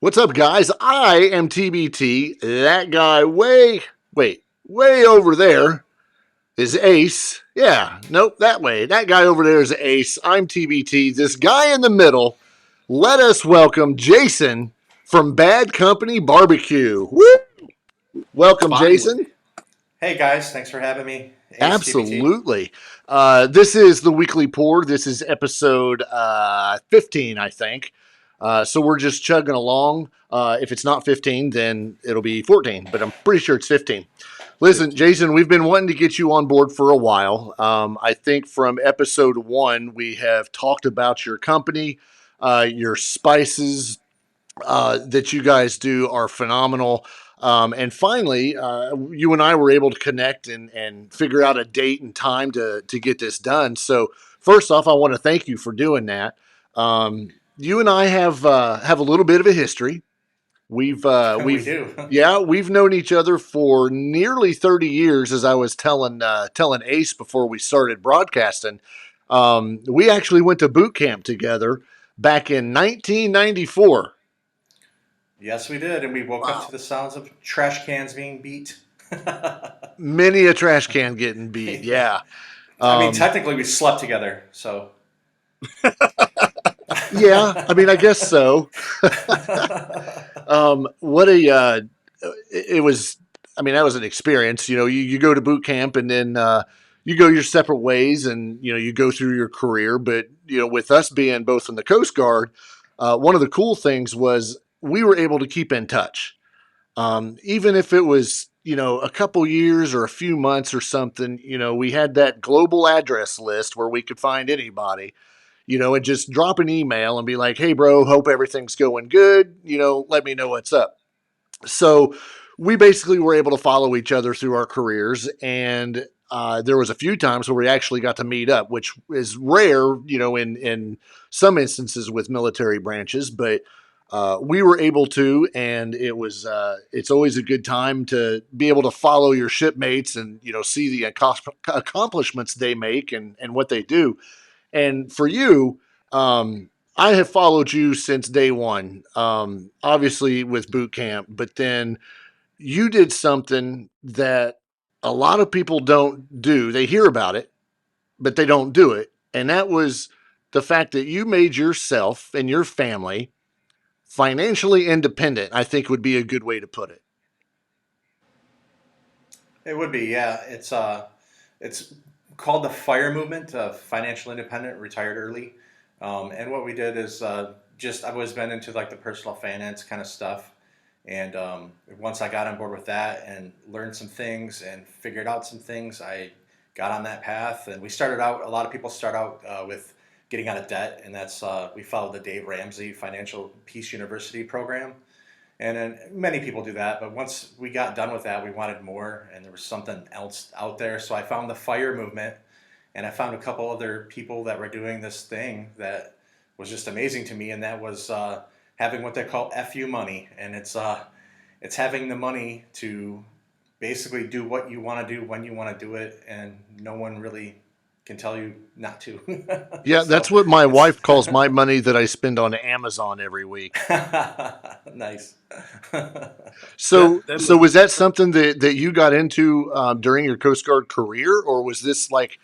What's up, guys? I am TBT. That guy way over there is Ace. Yeah, nope, that way. That guy over there is Ace. I'm TBT. This guy in the middle, let us welcome Jason from Bad Company Barbecue. Woo! Welcome, Finally. Jason. Hey guys, thanks for having me. Ace TBT. Absolutely. This is the weekly pour. This is episode 15, I think. So we're just chugging along. If it's not 15, then it'll be 14, but I'm pretty sure it's 15. Listen, Jason, we've been wanting to get you on board for a while. I think from episode 1, we have talked about your company, your spices that you guys do are phenomenal. And finally, you and I were able to connect and figure out a date and time to get this done. So first off, I want to thank you for doing that. You and I have a little bit of a history. We've We we've do. yeah, we've known each other for nearly 30 years, as I was telling Ace before we started broadcasting. We actually went to boot camp together back in 1994. Yes, we did, and we woke up to Wow. the sounds of trash cans being beat. Many a trash can getting beat. Yeah. Yeah. I mean, Um, technically, we slept together, so. yeah. I mean, I guess so. What a, it was, I mean, that was an experience. You go to boot camp and then, you go your separate ways and, you go through your career. But, with us being both in the Coast Guard, one of the cool things was we were able to keep in touch. Even if it was, a couple years or a few months or something, we had that global address list where we could find anybody, and just drop an email and be like, hey, bro, hope everything's going good. Let me know what's up. So we basically were able to follow each other through our careers. And there was a few times where we actually got to meet up, which is rare, in some instances with military branches, but we were able to, and it's always a good time to be able to follow your shipmates and, see the accomplishments they make and what they do. And for you, I have followed you since day one, obviously with boot camp, but then you did something that a lot of people don't do. They hear about it, but they don't do it. And that was the fact that you made yourself and your family financially independent, I think would be a good way to put it. It would be, yeah. It's called the FIRE movement, financial independent, retired early. And what we did is just I've always been into like the personal finance kind of stuff. And once I got on board with that and learned some things and figured out some things, I got on that path. And we started out. A lot of people start out with getting out of debt, and that's we followed the Dave Ramsey Financial Peace University program. And then many people do that, but once we got done with that, we wanted more, and there was something else out there. So I found the FIRE movement, and I found a couple other people that were doing this thing that was just amazing to me, and that was having what they call FU money, and it's having the money to basically do what you want to do when you want to do it, and no one really can tell you not to. Yeah, that's So what my it's wife calls my money that I spend on Amazon every week. nice. So, That so must was that something that you got into during your Coast Guard career, or was this like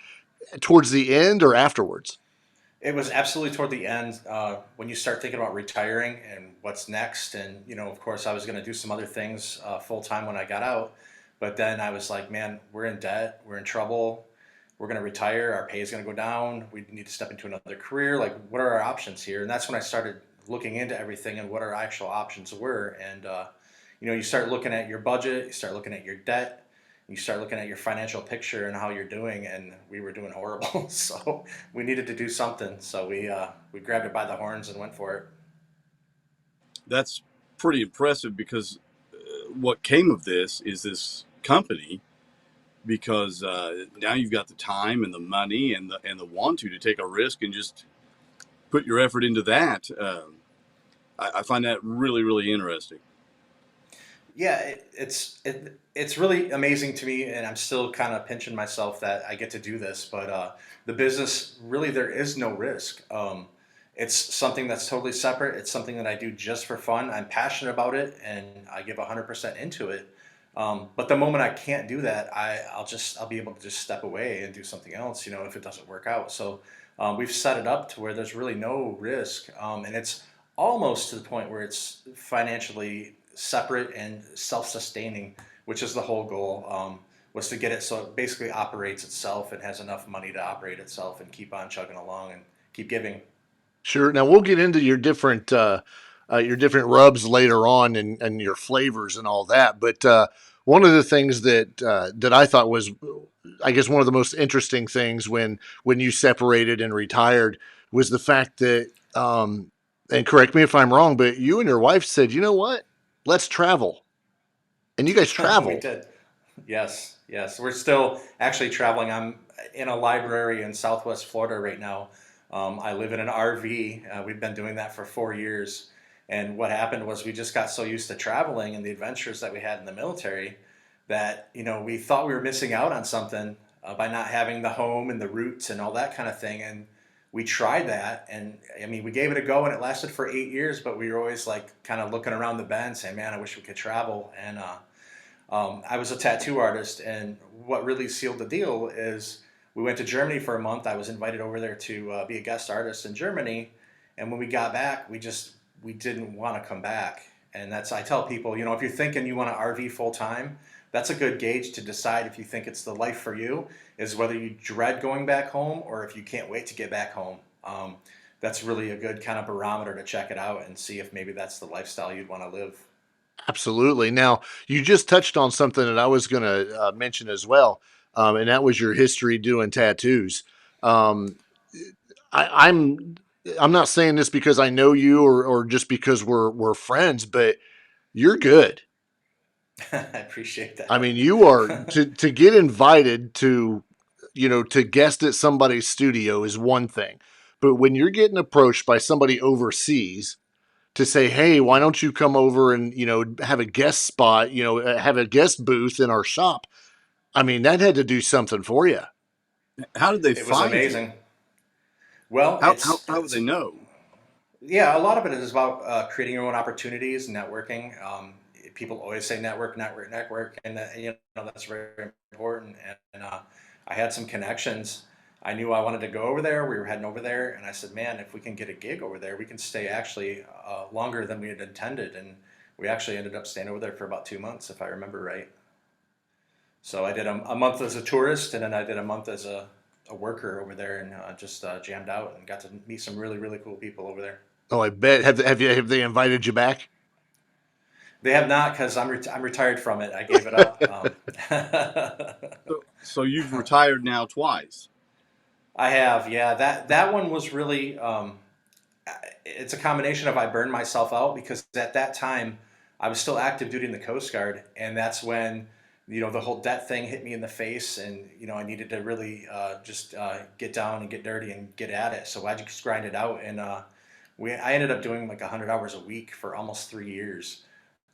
towards the end or afterwards? It was absolutely toward the end when you start thinking about retiring and what's next. And, of course, I was going to do some other things full time when I got out. But then I was like, man, we're in debt. We're in trouble. We're going to retire. Our pay is going to go down. We need to step into another career. Like, what are our options here? And that's when I started looking into everything and what our actual options were. And, you start looking at your budget, you start looking at your debt, you start looking at your financial picture and how you're doing, and we were doing horrible. So we needed to do something. So we grabbed it by the horns and went for it. that's pretty impressive because what came of this is this company because now you've got the time and the money and the want to take a risk and just put your effort into that. I find that really interesting. Yeah, it's really amazing to me, and I'm still kind of pinching myself that I get to do this. But the business, really, there is no risk. It's something that's totally separate. It's something that I do just for fun. I'm passionate about it, and I give 100% into it. But the moment I can't do that, I'll be able to just step away and do something else, if it doesn't work out. So we've set it up to where there's really no risk, and it's almost to the point where it's financially separate and self-sustaining, which is the whole goal. Was to get it so it basically operates itself and has enough money to operate itself and keep on chugging along and keep giving. Sure. Now we'll get into your different rubs later on and your flavors and all that. But one of the things that I thought was, I guess, one of the most interesting things when you separated and retired was the fact that, and correct me if I'm wrong, but you and your wife said, you know what, let's travel, and you guys We traveled. did. Yes, yes. We're still actually traveling. I'm in a library in Southwest Florida right now. I live in an RV. We've been doing that for 4 years. And what happened was we just got so used to traveling and the adventures that we had in the military that, we thought we were missing out on something by not having the home and the roots and all that kind of thing. And we tried that. And I mean, we gave it a go and it lasted for 8 years, but we were always like kind of looking around the bend saying, man, I wish we could travel. And I was a tattoo artist, and what really sealed the deal is we went to Germany for a month. I was invited over there to be a guest artist in Germany, and when we got back, we didn't want to come back. And I tell people, if you're thinking you want to RV full time, that's a good gauge to decide if you think it's the life for you. Is whether you dread going back home or if you can't wait to get back home. That's really a good kind of barometer to check it out and see if maybe that's the lifestyle you'd want to live. Absolutely. Now, you just touched on something that I was going to mention as well, and that was your history doing tattoos. Um, I, I'm not saying this because I know you or just because we're friends, but you're good. I appreciate I mean, that. you are to get invited to, to guest at somebody's studio is one thing, but when you're getting approached by somebody overseas to say, "Hey, why don't you come over and have a guest spot? Have a guest booth in our shop." I mean, that had to do something for you. How did they It was find you? amazing. Well, How would they know? yeah, a lot of it is about creating your own opportunities, networking. People always say network, network, network, and that's very important. And I had some connections. I knew I wanted to go over there. We were heading over there, and I said, "Man, if we can get a gig over there, we can stay actually longer than we had intended." And we actually ended up staying over there for about 2 months, if I remember right. So I did a month as a tourist, and then I did a month as a worker over there, and just jammed out and got to meet some really really cool people over there. Oh, I bet. Have they invited you back? They have not because I'm retired from it. I gave it up. So you've retired now twice. I have, yeah. That one was really. It's a combination of I burned myself out because at that time I was still active duty in the Coast Guard, and that's when the whole debt thing hit me in the face, and I needed to really just get down and get dirty and get at it. So I just grind it out, and I ended up doing like 100 hours a week for almost 3 years.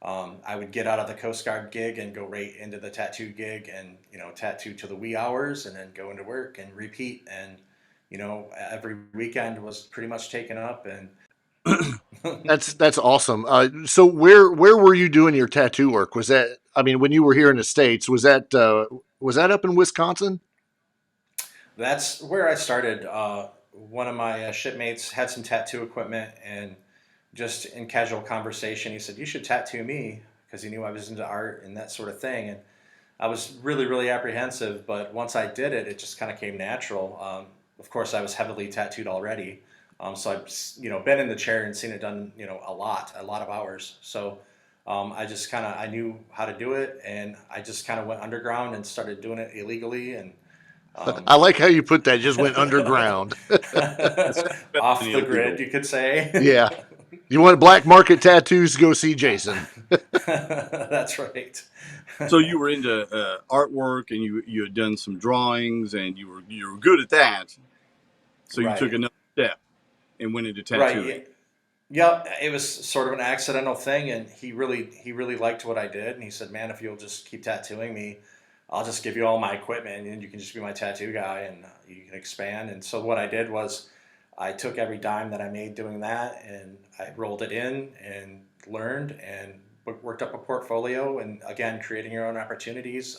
I would get out of the Coast Guard gig and go right into the tattoo gig and, tattoo to the wee hours and then go into work and repeat. And, every weekend was pretty much taken up. And That's awesome. So where were you doing your tattoo work? Was that, I mean, when you were here in the States, was that up in Wisconsin? that's where I started. One of my shipmates had some tattoo equipment, and just in casual conversation, he said, "You should tattoo me," because he knew I was into art and that sort of thing. And I was really, really apprehensive, but once I did it, it just kind of came natural. Of course, I was heavily tattooed already, so I've been in the chair and seen it done a lot of hours. So I just kind of I knew how to do it, and I just kind of went underground and started doing it illegally, and um, I like how you put that. Just went underground. It sounds better than off the grid, illegal. you could say. Yeah. You want black market tattoos? Go see Jason. That's right. So you were into artwork, and you had done some drawings, and you were good at that. So you took Right. another step and went into Right. tattooing. Yeah, it was sort of an accidental thing, and he really liked what I did, and he said, "Man, if you'll just keep tattooing me, I'll just give you all my equipment, and you can just be my tattoo guy, and you can expand." And so what I did was, I took every dime that I made doing that, and I rolled it in and learned and worked up a portfolio. And again, creating your own opportunities.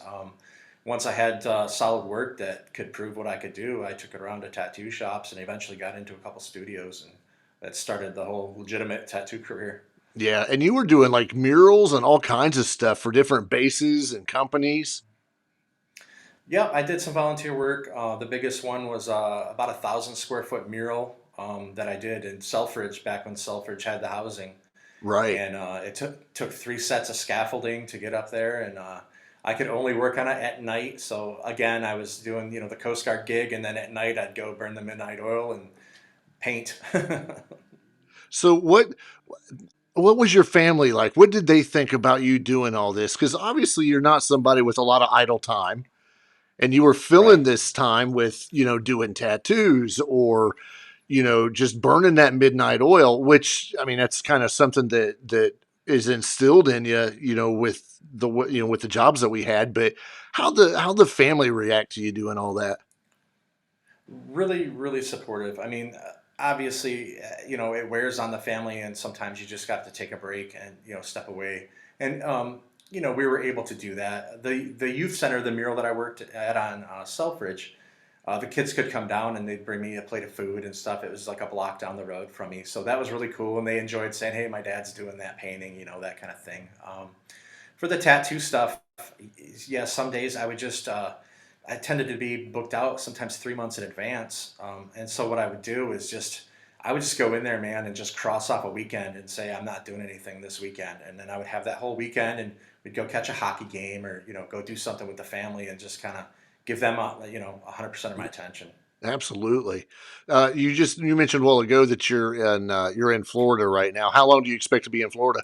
Once I had solid work that could prove what I could do, I took it around to tattoo shops and eventually got into a couple studios, and that started the whole legitimate tattoo career. Yeah, and you were doing like murals and all kinds of stuff for different bases and companies. Yeah, I did some volunteer work. The biggest one was about 1,000 square foot mural that I did in Selfridge back when Selfridge had the housing, Right. and it took 3 sets of scaffolding to get up there, and I could only work on it at night. So again, I was doing the Coast Guard gig, and then at night I'd go burn the midnight oil and paint. So what was your family like? What did they think about you doing all this? Because obviously you're not somebody with a lot of idle time, and you were filling Right. this time with doing tattoos or just burning that midnight oil. Which I mean, that's kind of something that is instilled in you, with with the jobs that we had. But how the family react to you doing all that? Really, really supportive. I mean, obviously, it wears on the family, and sometimes you just got to take a break and step away. And we were able to do that. The youth center, the mural that I worked at on Selfridge, the kids could come down and they'd bring me a plate of food and stuff. It was like a block down the road from me, so that was really cool. And they enjoyed saying, "Hey, my dad's doing that painting," that kind of thing. For the tattoo stuff, yeah, some days I would just I tended to be booked out sometimes 3 months in advance, and so what I would do is I would just go in there, man, and just cross off a weekend and say I'm not doing anything this weekend, and then I would have that whole weekend, and we'd go catch a hockey game or go do something with the family and just kind of give them 100% of my attention. Absolutely. You mentioned a while ago that you're in Florida right now. How long do you expect to be in Florida?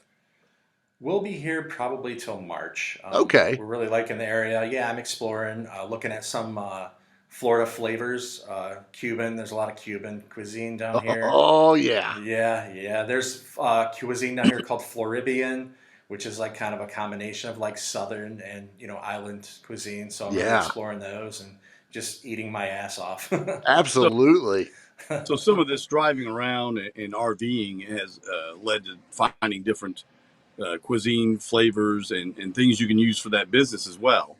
We'll be here probably till March. Okay. We're really liking the area. Yeah, I'm exploring, looking at some Florida flavors. Cuban, there's a lot of Cuban cuisine down here. Oh yeah. Yeah, yeah. There's cuisine down here called Floridian, which is like kind of a combination of like southern and island cuisine. So I'm really Yeah. exploring those and just eating my ass off. So, Absolutely. so some of this driving around and RVing has led to finding different cuisine flavors and things you can use for that business as well.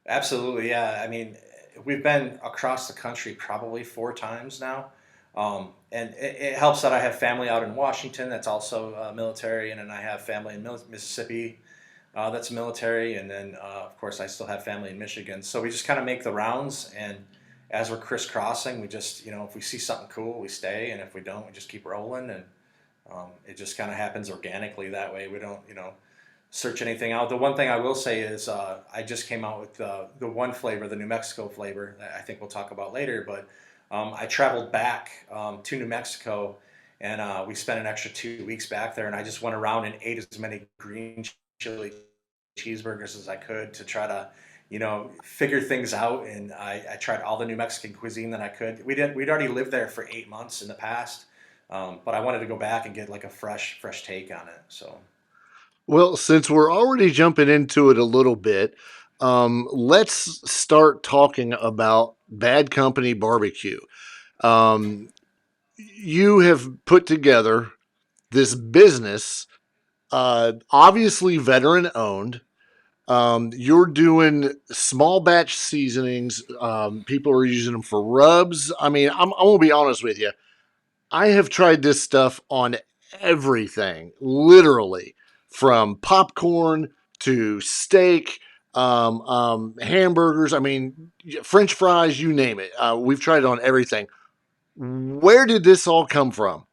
Absolutely, yeah. I mean, we've been across the country probably 4 times now. And it helps that I have family out in Washington that's also military, and then I have family in Mississippi that's military, and then of course I still have family in Michigan. So we just kind of make the rounds, and as we're crisscrossing, we just if we see something cool, we stay, and if we don't, we just keep rolling, and it just kind of happens organically that way. We don't search anything out. The one thing I will say is I just came out with the one flavor, the New Mexico flavor, that I think we'll talk about later. But I traveled back to New Mexico, and we spent an extra 2 weeks back there, and I just went around and ate as many green chili cheeseburgers as I could to try to figure things out. And I tried all the New Mexican cuisine that I could. We'd already lived there for 8 months in the past, but I wanted to go back and get like a fresh take on it. So. Well, since we're already jumping into it a little bit, let's start talking about Bad Company Barbecue. Um, you have put together this business, obviously veteran owned. You're doing small batch seasonings. People are using them for rubs. I mean, I'm gonna be honest with you. I have tried this stuff on everything, literally, from popcorn to steak, hamburgers. I mean, French fries, you name it. We've tried it on everything. Where did this all come from?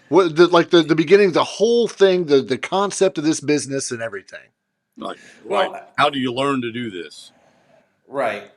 What the beginning, the whole thing, the concept of this business and everything. Like, right? Well, How do you learn to do this? right.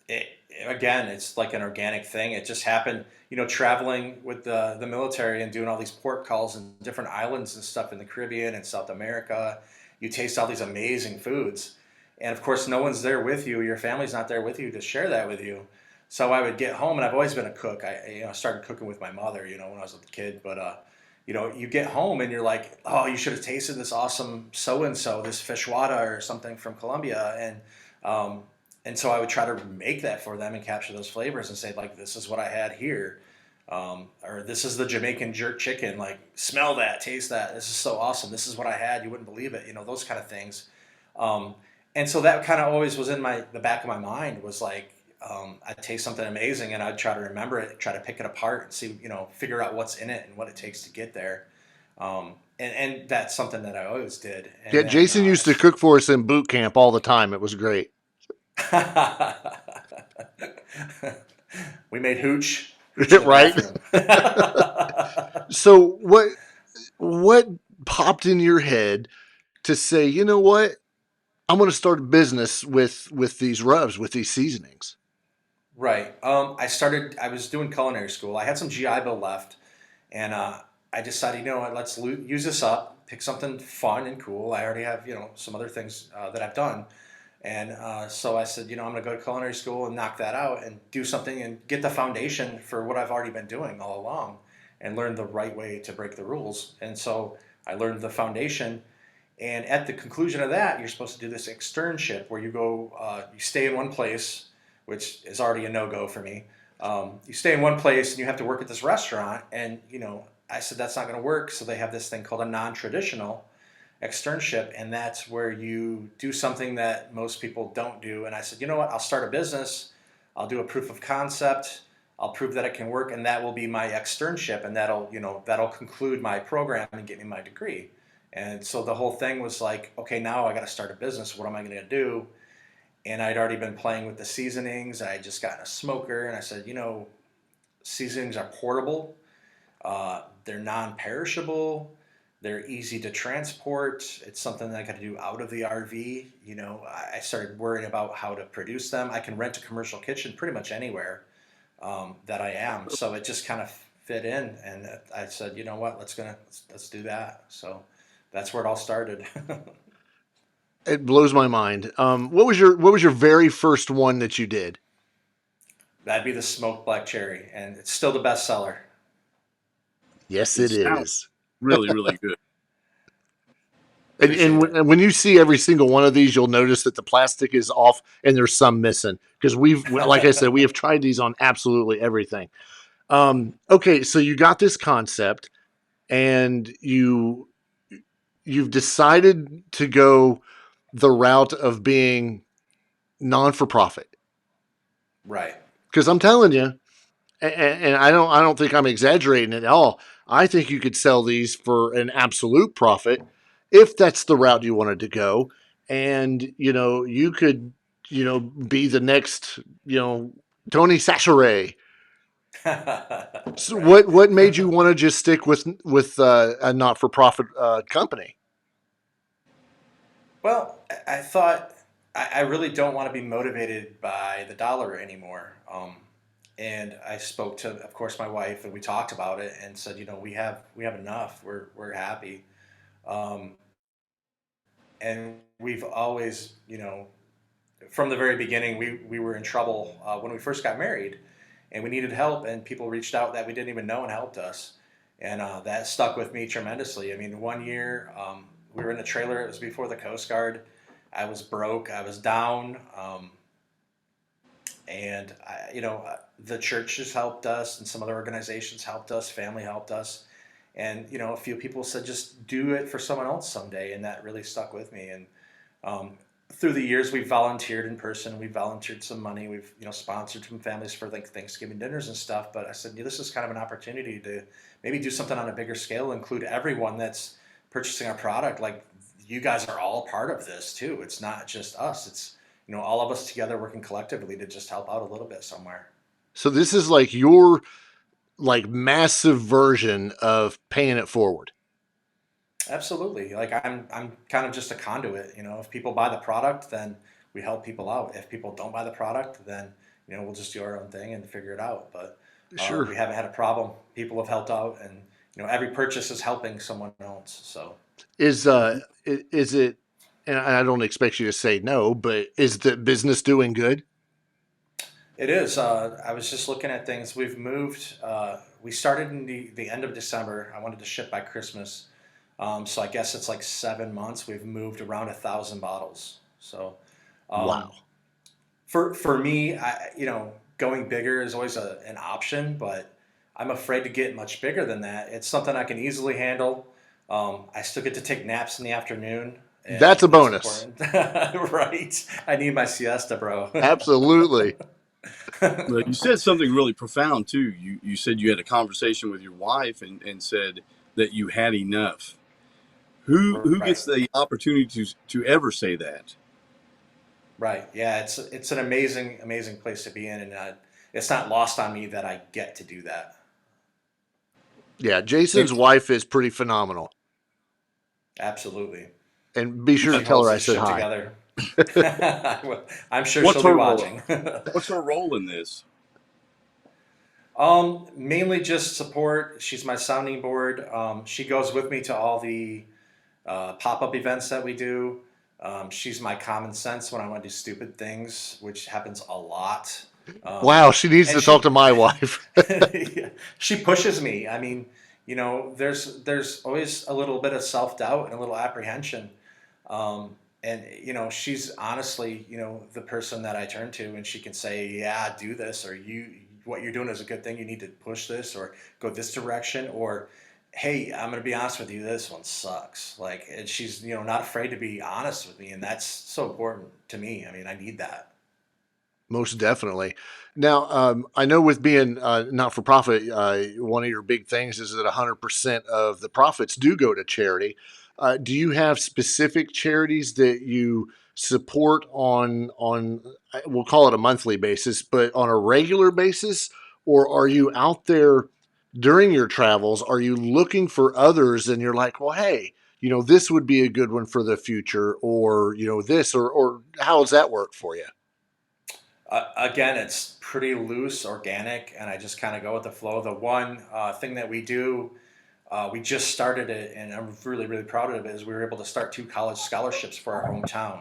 It, again, it's like an organic thing. It just happened, traveling with the military and doing all these port calls in different islands and stuff in the Caribbean and South America. You taste all these amazing foods. And of course, no one's there with you. Your family's not there with you to share that with you. So I would get home, and I've always been a cook. I started cooking with my mother, when I was a kid. But you get home and you're like, oh, you should have tasted this awesome so and so, this fishwada or something from Colombia, and And so I would try to make that for them and capture those flavors and say, like, this is what I had here. Or this is the Jamaican jerk chicken. Like, smell that, taste that. This is so awesome. This is what I had. You wouldn't believe it. Those kind of things. Um, and so that kind of always was in the back of my mind was like, I'd taste something amazing and I'd try to remember it, try to pick it apart and see, figure out what's in it and what it takes to get there. And that's something that I always did. And Yeah, then, Jason used to cook for us in boot camp all the time. It was great. we made hooch in the Right? bathroom. So what popped in your head to say, you know what? I'm going to start a business with these rubs, with these seasonings. Right. I was doing culinary school. I had some GI Bill left, and I decided, what, let's use this up, pick something fun and cool. I already have, some other things that I've done. And so I said, I'm going to go to culinary school and knock that out and do something and get the foundation for what I've already been doing all along and learn the right way to break the rules. And so I learned the foundation. And at the conclusion of that, you're supposed to do this externship where you go, you stay in one place, which is already a no-go for me. You stay in one place and you have to work at this restaurant. And, I said, that's not going to work. So they have this thing called a non-traditional externship, and that's where you do something that most people don't do. And I said, you know what, I'll start a business, I'll do a proof of concept, I'll prove that it can work, and that will be my externship, and that'll conclude my program and get me my degree. And so the whole thing was like, okay, now I got to start a business. What am I going to do? And I'd already been playing with the seasonings. I had just gotten a smoker, and I said, seasonings are portable, they're non-perishable, they're easy to transport. It's something that I got to do out of the RV. I started worrying about how to produce them. I can rent a commercial kitchen pretty much anywhere that I am. So it just kind of fit in. And I said, you know what, let's do that. So that's where it all started. It blows my mind. What was your very first one that you did? That'd be the smoked black cherry. And it's still the best seller. Yes, It it sounds is. really, really good. And, Appreciate and, it. when you see every single one of these, you'll notice that the plastic is off and there's some missing because like I said, we have tried these on absolutely everything. Okay, so you got this concept, and you've decided to go the route of being non for profit. Right. Because I'm telling you, and I don't think I'm exaggerating at all. I think you could sell these for an absolute profit if that's the route you wanted to go, and you could be the next Tony Sacheret. So Right. what made you want to just stick with a not for profit company? Well, I thought I really don't want to be motivated by the dollar anymore. And I spoke to, of course, my wife, and we talked about it, and said, we have enough. We're happy, um, and we've always, from the very beginning, we were in trouble when we first got married, and we needed help, and people reached out that we didn't even know and helped us, and that stuck with me tremendously. I mean, one year we were in a trailer. It was before the Coast Guard. I was broke. I was down. And the churches helped us, and some other organizations helped us, family helped us, and a few people said just do it for someone else someday, and that really stuck with me. And um, through the years, we've volunteered in person, we've volunteered some money, we've sponsored some families for like Thanksgiving dinners and stuff. But I said, this is kind of an opportunity to maybe do something on a bigger scale, include everyone that's purchasing our product. Like, you guys are all part of this too. It's not just us. It's all of us together working collectively to just help out a little bit somewhere. So this is like your like massive version of paying it forward. Absolutely. Like, I'm kind of just a conduit. If people buy the product, then we help people out. If people don't buy the product, then we'll just do our own thing and figure it out. But Sure. we haven't had a problem. People have helped out, and every purchase is helping someone else. So Is it? And I don't expect you to say no, but is the business doing good? it is. I was just looking at things. We've moved. We started in the end of December. I wanted to ship by Christmas. So I guess it's like 7 months. We've moved around 1,000 bottles. So, um, Wow. For me, going bigger is always an option, but I'm afraid to get much bigger than that. It's something I can easily handle. I still get to take naps in the afternoon, That's and a that's bonus. important. Right? I need my siesta, bro. Absolutely. But you said something really profound too. You said you had a conversation with your wife and said that you had enough. Who Right. gets the opportunity to ever say that? Right. Yeah, it's an amazing place to be in, and it's not lost on me that I get to do that. Yeah, Jason's And, wife is pretty phenomenal. Absolutely. And be sure to She tell her holds I this said shit hi. together. I'm sure what's she'll be her role? watching. What's her role in this? Mainly just support. She's my sounding board. She goes with me to all the pop-up events that we do. She's my common sense when I want to do stupid things, which happens a lot. Um, Wow, she needs and to talk to she my wife. she pushes me. I mean, there's always a little bit of self-doubt and a little apprehension. And she's honestly, the person that I turn to, and she can say, "Yeah, do this," or what you're doing is a good thing. You need to push this, or go this direction, or, "Hey, I'm going to be honest with you. This one sucks." Like, and she's, not afraid to be honest with me, and that's so important to me. I mean, I need that. Most definitely. Now, I know with being not for profit, one of your big things is that 100% of the profits do go to charity. Do you have specific charities that you support on we'll call it a monthly basis, but on a regular basis, or are you out there during your travels? Are you looking for others, and you're like, well, hey, this would be a good one for the future, or this, or how does that work for you? Again, it's pretty loose, organic, and I just kind of go with the flow. The one thing that we do, we just started it, and I'm really, really proud of it, is we were able to start 2 college scholarships for our hometown.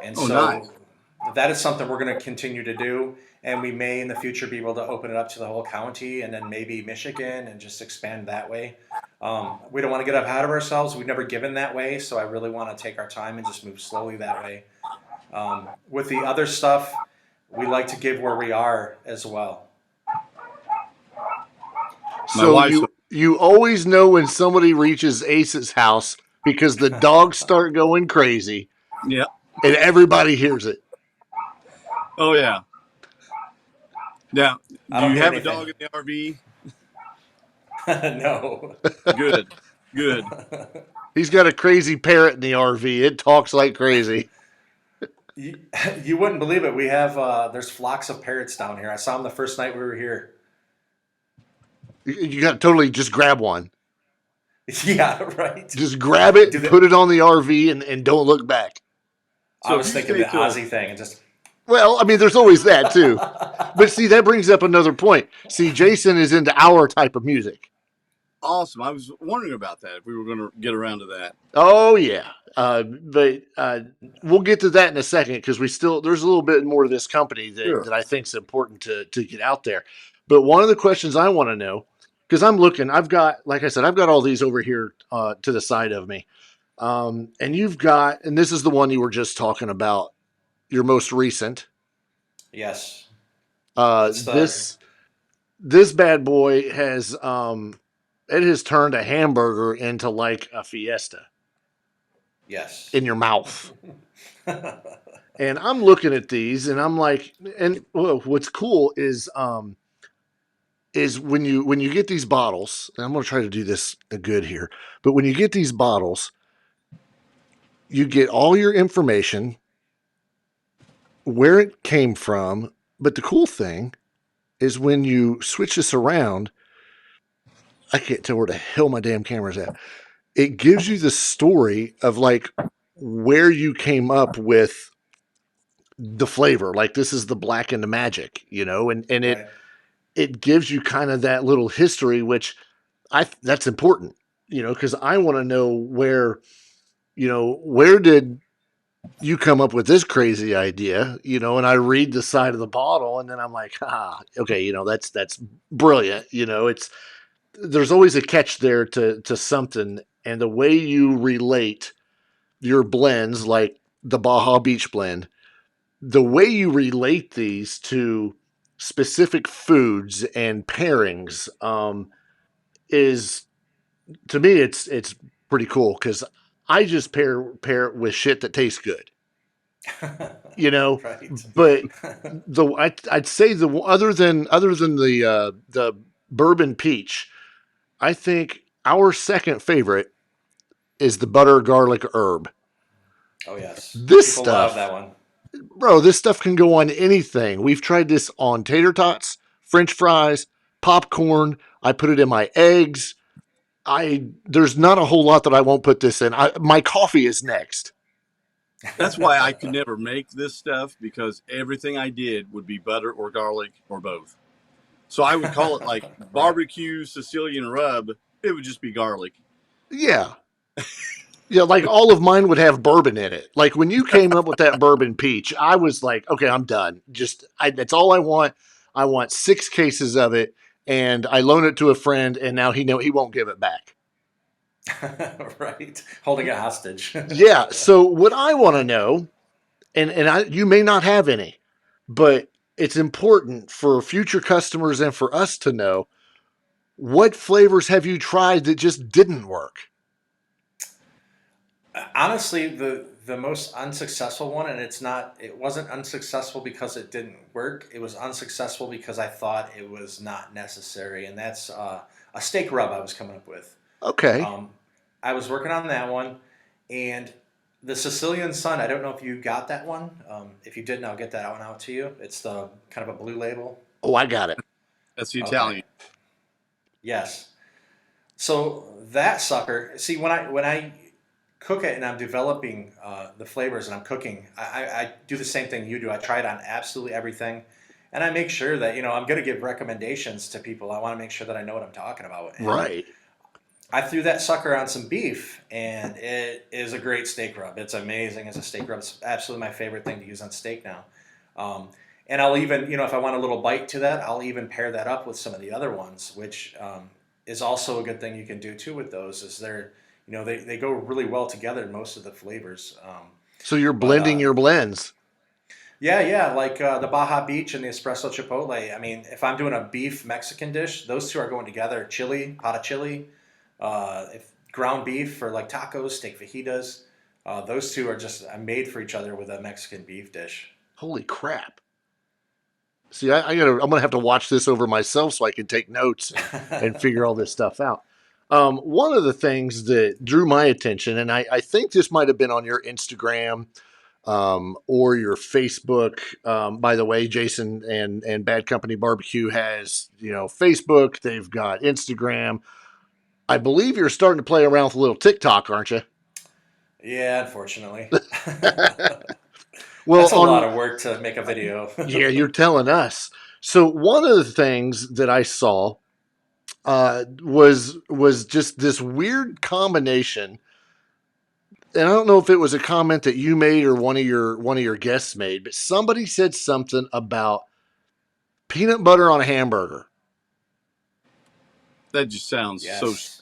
And Oh, nice. so that is something we're going to continue to do. And we may in the future be able to open it up to the whole county and then maybe Michigan and just expand that way. We don't want to get ahead of ourselves. We've never given that way. So I really want to take our time and just move slowly that way. With the other stuff, we like to give where we are as well. My So wife's you always know when somebody reaches Ace's house because the dogs start going crazy yeah. and everybody hears it. Oh yeah. Now, I do don't you hear have a anything. dog in the RV? No. Good. Good. He's got a crazy parrot in the RV. It talks like crazy. You, you wouldn't believe it. We have, there's flocks of parrots down here. I saw them the first night we were here. You got to totally just grab one. Yeah, right. Just grab it Do and the, put it on the RV and don't look back. I So if was you thinking stay the till Aussie thing and just. Well, I mean, there's always that too. But see, that brings up another point. See, Jason is into our type of music. awesome, I was wondering about that if we were going to get around to that. Oh yeah, but we'll get to that in a second because there's a little bit more to this company Sure. that I think is important to get out there. But one of the questions I want to know, because I'm looking, I've got, like I said, I've got all these over here to the side of me, and and this is the one you were just talking about, your most recent. Yes. Uh, It's the. this this bad boy has it has turned a hamburger into like a fiesta Yes. in your mouth. And I'm looking at these and I'm like, and well, what's cool is when you get these bottles, and I'm gonna try to do this good here, but when you get these bottles, you get all your information, where it came from. But the cool thing is when you switch this around, I can't tell where the hell my damn camera's at. It gives you the story of like where you came up with the flavor. Like this is the black and the magic, and Right. it gives you kind of that little history, which that's important, because I want to know where did you come up with this crazy idea, and I read the side of the bottle and then I'm like, okay, that's brilliant. There's always a catch there to something. And the way you relate your blends, like the Baja Beach blend, the way you relate these to specific foods and pairings is, to me, it's pretty cool because I just pair it with shit that tastes good, you know. Right. But I'd say the other than the bourbon peach, I think our second favorite is the butter garlic herb. Oh yes, This people love stuff, that one. bro, this stuff can go on anything. We've tried this on tater tots, French fries, popcorn. I put it in my eggs. There's not a whole lot that I won't put this in. My coffee is next. That's why I could never make this stuff, because everything I did would be butter or garlic or both. So I would call it like Right. barbecue Sicilian rub. It would just be garlic. Yeah. Yeah, like all of mine would have bourbon in it. Like when you came up with that bourbon peach, I was like, okay, I'm done. That's all I want. I want 6 cases of it, and I loan it to a friend, and now he won't give it back. Right. Holding it hostage. Yeah. So what I want to know, you may not have any, but it's important for future customers and for us to know, what flavors have you tried that just didn't work? Honestly, the most unsuccessful one, and it wasn't unsuccessful because it didn't work. It was unsuccessful because I thought it was not necessary, and that's a steak rub I was coming up with. Okay. Um, I was working on that one, and the Sicilian Sun. I don't know if you got that one. If you didn't, I'll get that one out to you. It's the kind of a blue label. Oh, I got it. That's the Okay. Italian. Yes. So that sucker. See, when I cook it and I'm developing the flavors and I'm cooking, I do the same thing you do. I try it on absolutely everything, and I make sure that I'm going to give recommendations to people. I want to make sure that I know what I'm talking about. And Right. I threw that sucker on some beef, and it is a great steak rub. It's amazing as a steak rub. It's absolutely my favorite thing to use on steak now. And I'll even, if I want a little bite to that, I'll even pair that up with some of the other ones, which is also a good thing you can do too with those. Is they go really well together, most of the flavors. So you're But blending your blends. Yeah, yeah, like the Baja Beach and the espresso chipotle. I mean, if I'm doing a beef Mexican dish, those two are going together. Chili, pot of chili, if ground beef for like tacos, steak fajitas. Those two are just made for each other with a Mexican beef dish. Holy crap. See, I'm gonna have to watch this over myself so I can take notes and figure all this stuff out. One of the things that drew my attention, and I think this might have been on your Instagram or your Facebook. By the way, Jason and Bad Company Barbecue has Facebook. They've got Instagram. I believe you're starting to play around with a little TikTok, aren't you? Yeah, unfortunately. Well, That's a lot of work to make a video. yeah, you're telling us. So one of the things that I saw was just this weird combination, and I don't know if it was a comment that you made or one of your guests made, but somebody said something about peanut butter on a hamburger, That just sounds so. Yes.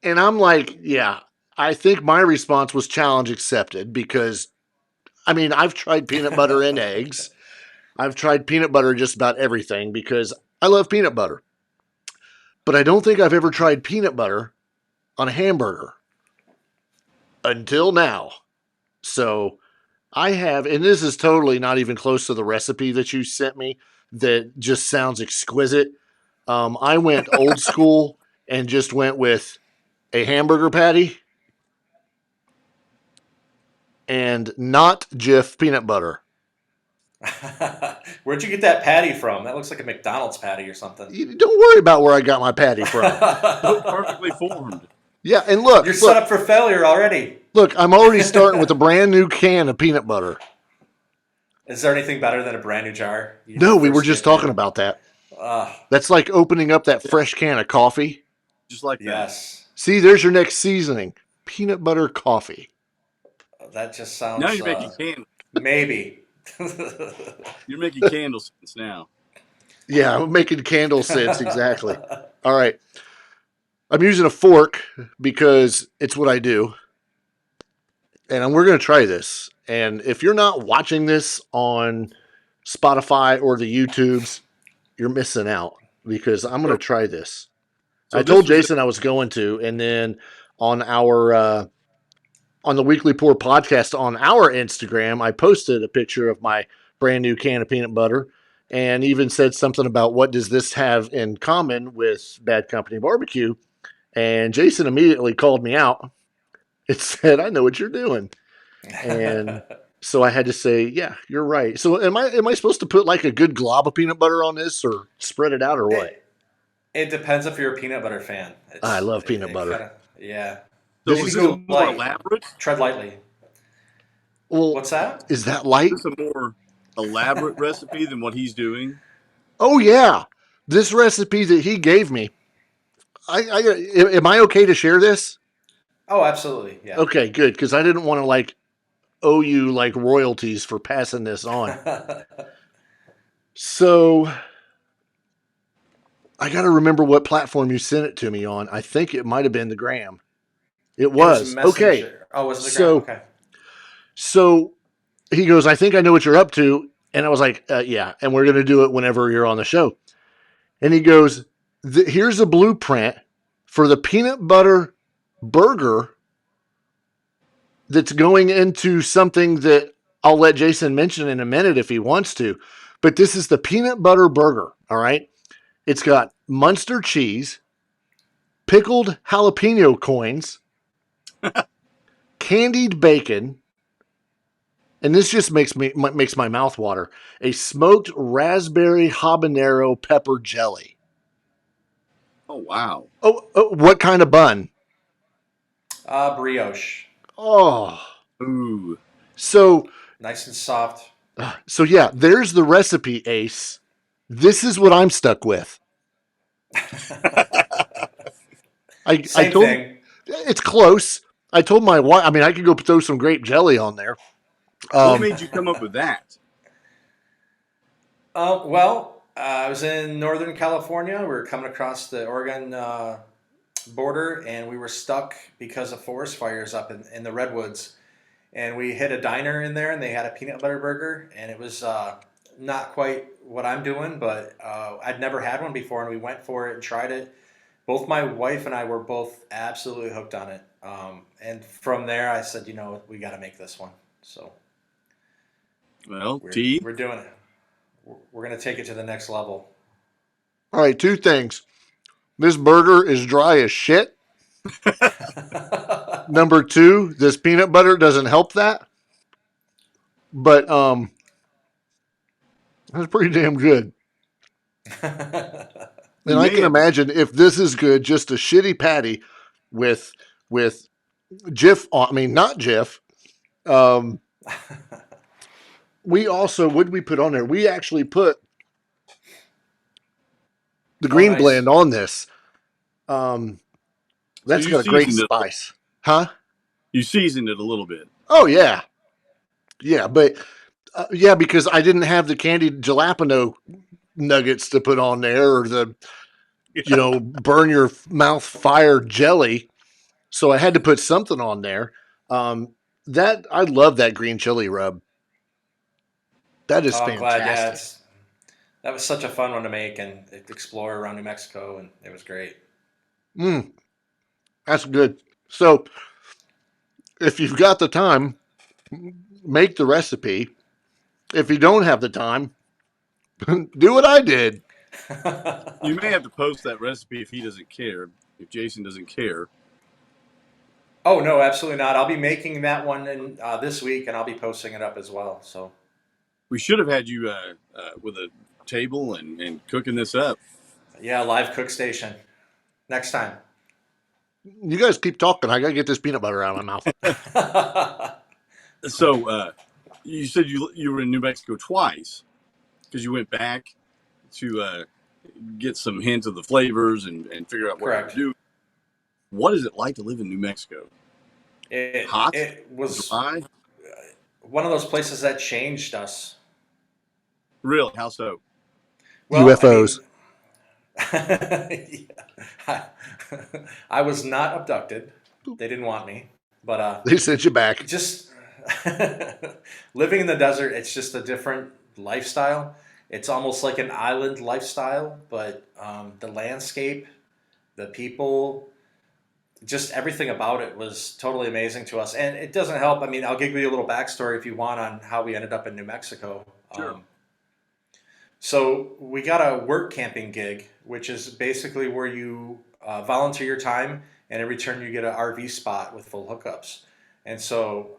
and I'm like, yeah. I think my response was challenge accepted because I mean I've tried peanut butter in eggs. I've tried peanut butter in just about everything because I love peanut butter. But I don't think I've ever tried peanut butter on a hamburger until now. So I have, and this is totally not even close to the recipe that you sent me that just sounds exquisite. I went old school and just went with a hamburger patty and not Jif peanut butter. Where'd you get that patty from? That looks like a McDonald's patty or something. Don't worry about where I got my patty from. So perfectly formed. Yeah, and look, You're set up for failure already. look, I'm already starting with a brand new can of peanut butter. Is there anything better than a brand new jar? No, we were just talking about that. That's like opening up that fresh can of coffee. Just like that. Yes. See, there's your next seasoning. Peanut butter coffee. That just sounds. Now you're making candles. Maybe. You're making candle scents now. Yeah, I'm making candle scents, exactly. All right. I'm using a fork because it's what I do. and we're going to try this. And if you're not watching this on Spotify or the YouTubes, you're missing out because I'm going to try this. So I this told was Jason I was going to, and then on our on the Weekly Pour podcast on our Instagram, I posted a picture of my brand new can of peanut butter, and even said something about what does this have in common with Bad Company Barbecue. And Jason immediately called me out. It said, "I know what you're doing," and so I had to say, "Yeah, you're right." So am I supposed to put like a good glob of peanut butter on this, or spread it out, or what? It depends if you're a peanut butter fan. I love peanut It butter. kind of, yeah. so This Maybe is is this go more light. elaborate? Tread lightly. well, What's that? is that Is light? this a more elaborate recipe than what he's doing? Oh yeah, this recipe that he gave me. Am I okay to share this? Oh, absolutely. Yeah. Okay, good, because I didn't want to like owe you like royalties for passing this on. So I got to remember what platform you sent it to me on. I think it might have been the Gram. It It was was okay. Messenger. Oh, was it the gram? So Okay. so he goes, I think I know what you're up to, and I was like, yeah, and we're gonna do it whenever you're on the show. And he goes, here's a blueprint for the peanut butter burger that's going into something that I'll let Jason mention in a minute if he wants to. But this is the peanut butter burger. All right. It's got Munster cheese, pickled jalapeno coins, candied bacon, and this just makes my mouth water. A smoked raspberry habanero pepper jelly. Oh wow! Oh, what kind of bun? Brioche. Oh, Ooh, so Nice and soft. so yeah. There's the recipe, Ace. This is what I'm stuck with. I Same told thing. it's close. I told my wife. I mean, I could go throw some grape jelly on there. what made you come up with that? I was in Northern California. We were coming across the Oregon border, and we were stuck because of forest fires up in the redwoods. And we hit a diner in there, and they had a peanut butter burger, and it was not quite what I'm doing, but I'd never had one before, and we went for it and tried it. Both my wife and I were both absolutely hooked on it. And from there, I said, we got to make this one. So Well, we're, T. we're doing it. We're going to take it to the next level. All right, two things. This burger is dry as shit. Number two, this peanut butter doesn't help that. But that's pretty damn good. And I can imagine if this is good, just a shitty patty with Jif. I mean, not Jif. We also, what did we put on there? We actually put the green nice. blend on this. That's So you got a great seasoned it. spice, huh? You seasoned it a little bit. Oh yeah, yeah, but yeah, because I didn't have the candied jalapeno nuggets to put on there, or the burn your mouth fire jelly. So I had to put something on there. That I love that green chili rub. That is I'm glad. Yeah, fantastic. that was such a fun one to make and explore around New Mexico, and it was great. That's good. So if you've got the time, make the recipe. If you don't have the time, do what I did. You may have to post that recipe if he doesn't care. If Jason doesn't care. Oh no, absolutely not. I'll be making that one this week, and I'll be posting it up as well. So We should have had you with a table and cooking this up. yeah, live cook station next time. You guys keep talking. I gotta get this peanut butter out of my mouth. So you said you were in New Mexico twice because you went back to get some hints of the flavors and figure out what Correct. to do. What is it like to live in New Mexico? Hot? It was Dry? one of those places that changed us. Really? How so? Well, UFOs. I was not abducted. They didn't want me. But They sent you back. just living in the desert, it's just a different lifestyle. It's almost like an island lifestyle, but the landscape, the people, just everything about it was totally amazing to us. And it doesn't help. I mean, I'll give you a little backstory if you want on how we ended up in New Mexico. Sure. So we got a work camping gig, which is basically where you volunteer your time, and in return you get an RV spot with full hookups. And so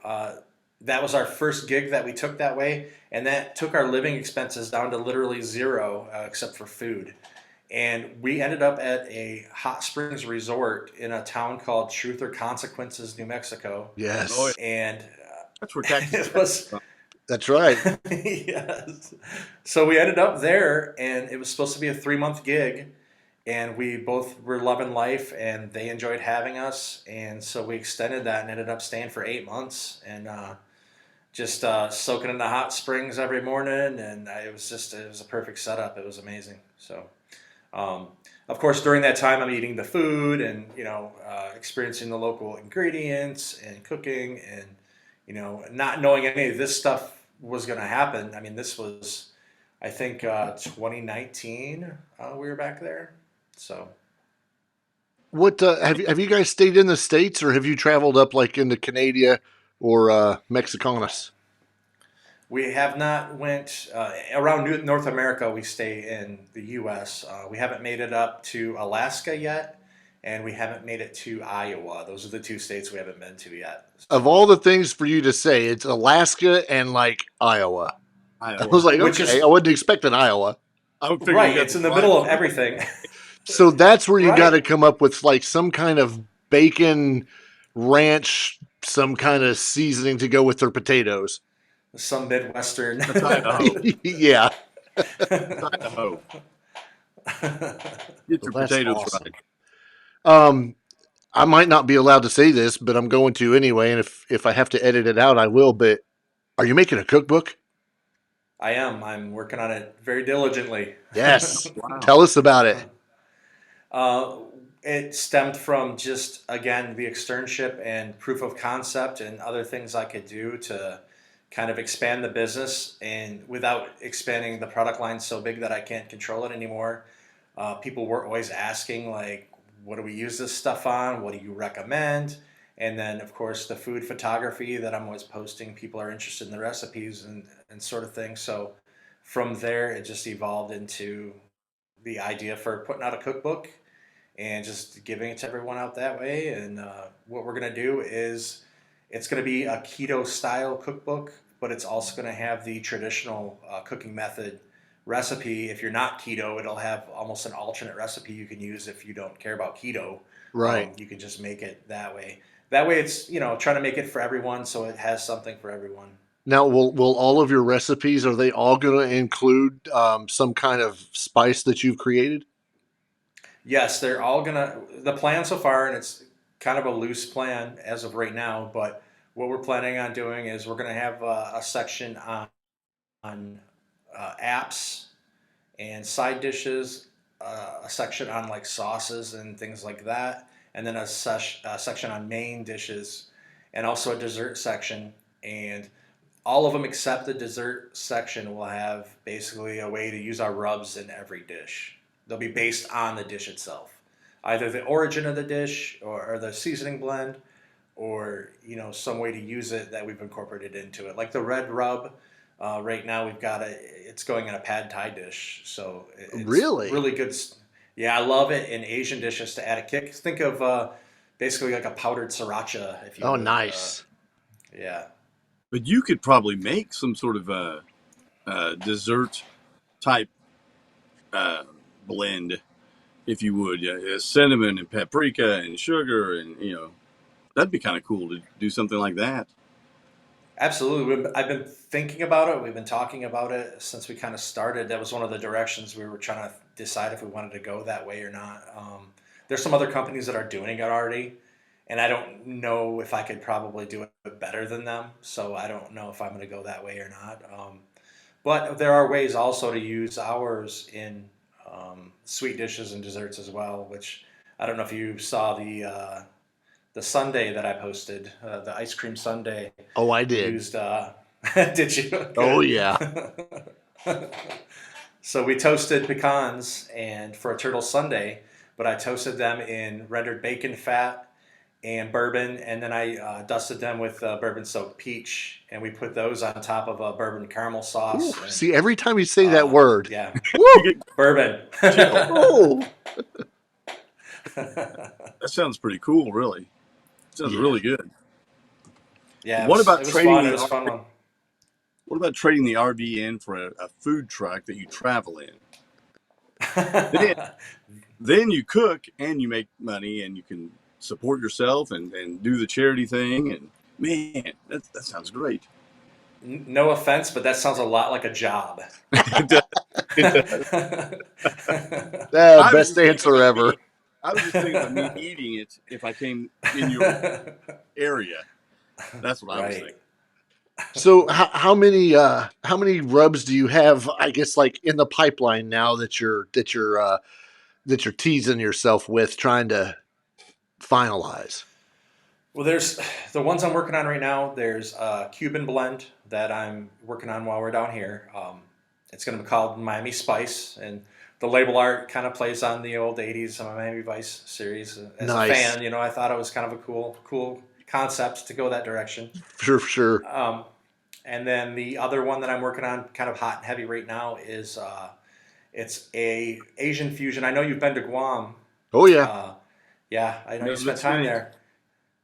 that was our first gig that we took that way, and that took our living expenses down to literally zero, except for food. And we ended up at a hot springs resort in a town called Truth or Consequences, New Mexico. Yes, Oh, And that's where Texas. it was that's right. yes. So we ended up there, and it was supposed to be a 3-month gig, and we both were loving life, and they enjoyed having us, and so we extended that and ended up staying for 8 months, and just soaking in the hot springs every morning, and it was a perfect setup. It was amazing. So, of course, during that time, I'm eating the food, and experiencing the local ingredients and cooking, and not knowing any of this stuff was going to happen. I mean, this was, I think, 2019. We were back there. So What have you guys stayed in the States, or have you traveled up like into Canada or Mexicanus? we have not went around North America. We stay in the U.S. We haven't made it up to Alaska yet, and we haven't made it to Iowa. Those are the 2 states we haven't been to yet. Of all the things for you to say, it's Alaska and like Iowa. I was like, Which okay, is- I wasn't expecting Iowa. I would figure Right, you got it's in the middle of everything. So that's where you Right. got to come up with like some kind of bacon ranch, some kind of seasoning to go with their potatoes. Some Midwestern. That's Idaho. Yeah. Idaho. Get your Well, that's potatoes awesome. right. I might not be allowed to say this, but I'm going to anyway. And if I have to edit it out, I will. But are you making a cookbook? I am. I'm working on it very diligently. Yes. Wow. Tell us about it. It stemmed from just, again, the externship and proof of concept and other things I could do to kind of expand the business, and without expanding the product line so big that I can't control it anymore. People were always asking, like, what do we use this stuff on? What do you recommend? And then, of course, the food photography that I'm always posting. People are interested in the recipes and sort of thing. So from there, it just evolved into the idea for putting out a cookbook and just giving it to everyone out that way. And what we're going to do is it's going to be a keto style cookbook, but it's also going to have the traditional cooking method recipe. If you're not keto, it'll have almost an alternate recipe you can use if you don't care about keto. Right. You can just make it that way. That way it's, trying to make it for everyone, so it has something for everyone. Now, will all of your recipes, are they all going to include some kind of spice that you've created? Yes, they're all gonna. The plan so far, and it's kind of a loose plan as of right now, but what we're planning on doing is we're gonna have a section on apps and side dishes, a section on like sauces and things like that, and then a section on main dishes, and also a dessert section. And all of them except the dessert section will have basically a way to use our rubs in every dish. They'll be based on the dish itself, either the origin of the dish or the seasoning blend, or some way to use it that we've incorporated into it. Like the red rub, right now it's going in a pad thai dish, so it's really good. Yeah, I love it in Asian dishes to add a kick. Think of basically like a powdered sriracha, if you Oh, would. nice. Yeah. But you could probably make some sort of a dessert type blend, if you would. Cinnamon and paprika and sugar, and that'd be kind of cool to do something like that. Absolutely. I've been thinking about it. We've been talking about it since we kind of started. That was one of the directions we were trying to decide if we wanted to go that way or not. There's some other companies that are doing it already, and I don't know if I could probably do it better than them. So I don't know if I'm going to go that way or not. But there are ways also to use ours in sweet dishes and desserts as well, which I don't know if you saw the the sundae that I posted, the ice cream sundae, Oh, I we did. used. Did you? Oh, Good. yeah. So we toasted pecans and for a turtle sundae, but I toasted them in rendered bacon fat and bourbon, and then I dusted them with bourbon soaked peach, and we put those on top of a bourbon caramel Ooh, sauce, and see, every time you say that word, yeah, You woo! get bourbon. chill. Oh, That sounds pretty cool, really. Sounds yeah. really good. Yeah, What about it was trading fun. It the was a fun one. What about trading the RV in for a food truck that you travel in? Then, then you cook and you make money and you can support yourself and do the charity thing. And man, that sounds great. No offense, but that sounds a lot like a job. It does. It does. I was Best just thinking answer about ever. me. I was just thinking about me eating it if I came in your area. That's what I was Right. thinking. So, how many rubs do you have? I guess like in the pipeline now that you're teasing yourself with, trying to finalize. Well, there's the ones I'm working on right now. There's a Cuban blend that I'm working on while we're down here. It's going to be called Miami Spice, and the label art kind of plays on the old '80s Miami Vice series. As a Nice, fan, I thought it was kind of a cool concept to go that direction. for sure. Um, and then the other one that I'm working on, kind of hot and heavy right now, is it's a Asian fusion. I know you've been to Guam. Oh yeah, Uh, yeah, I know No, you spent let's time think. there.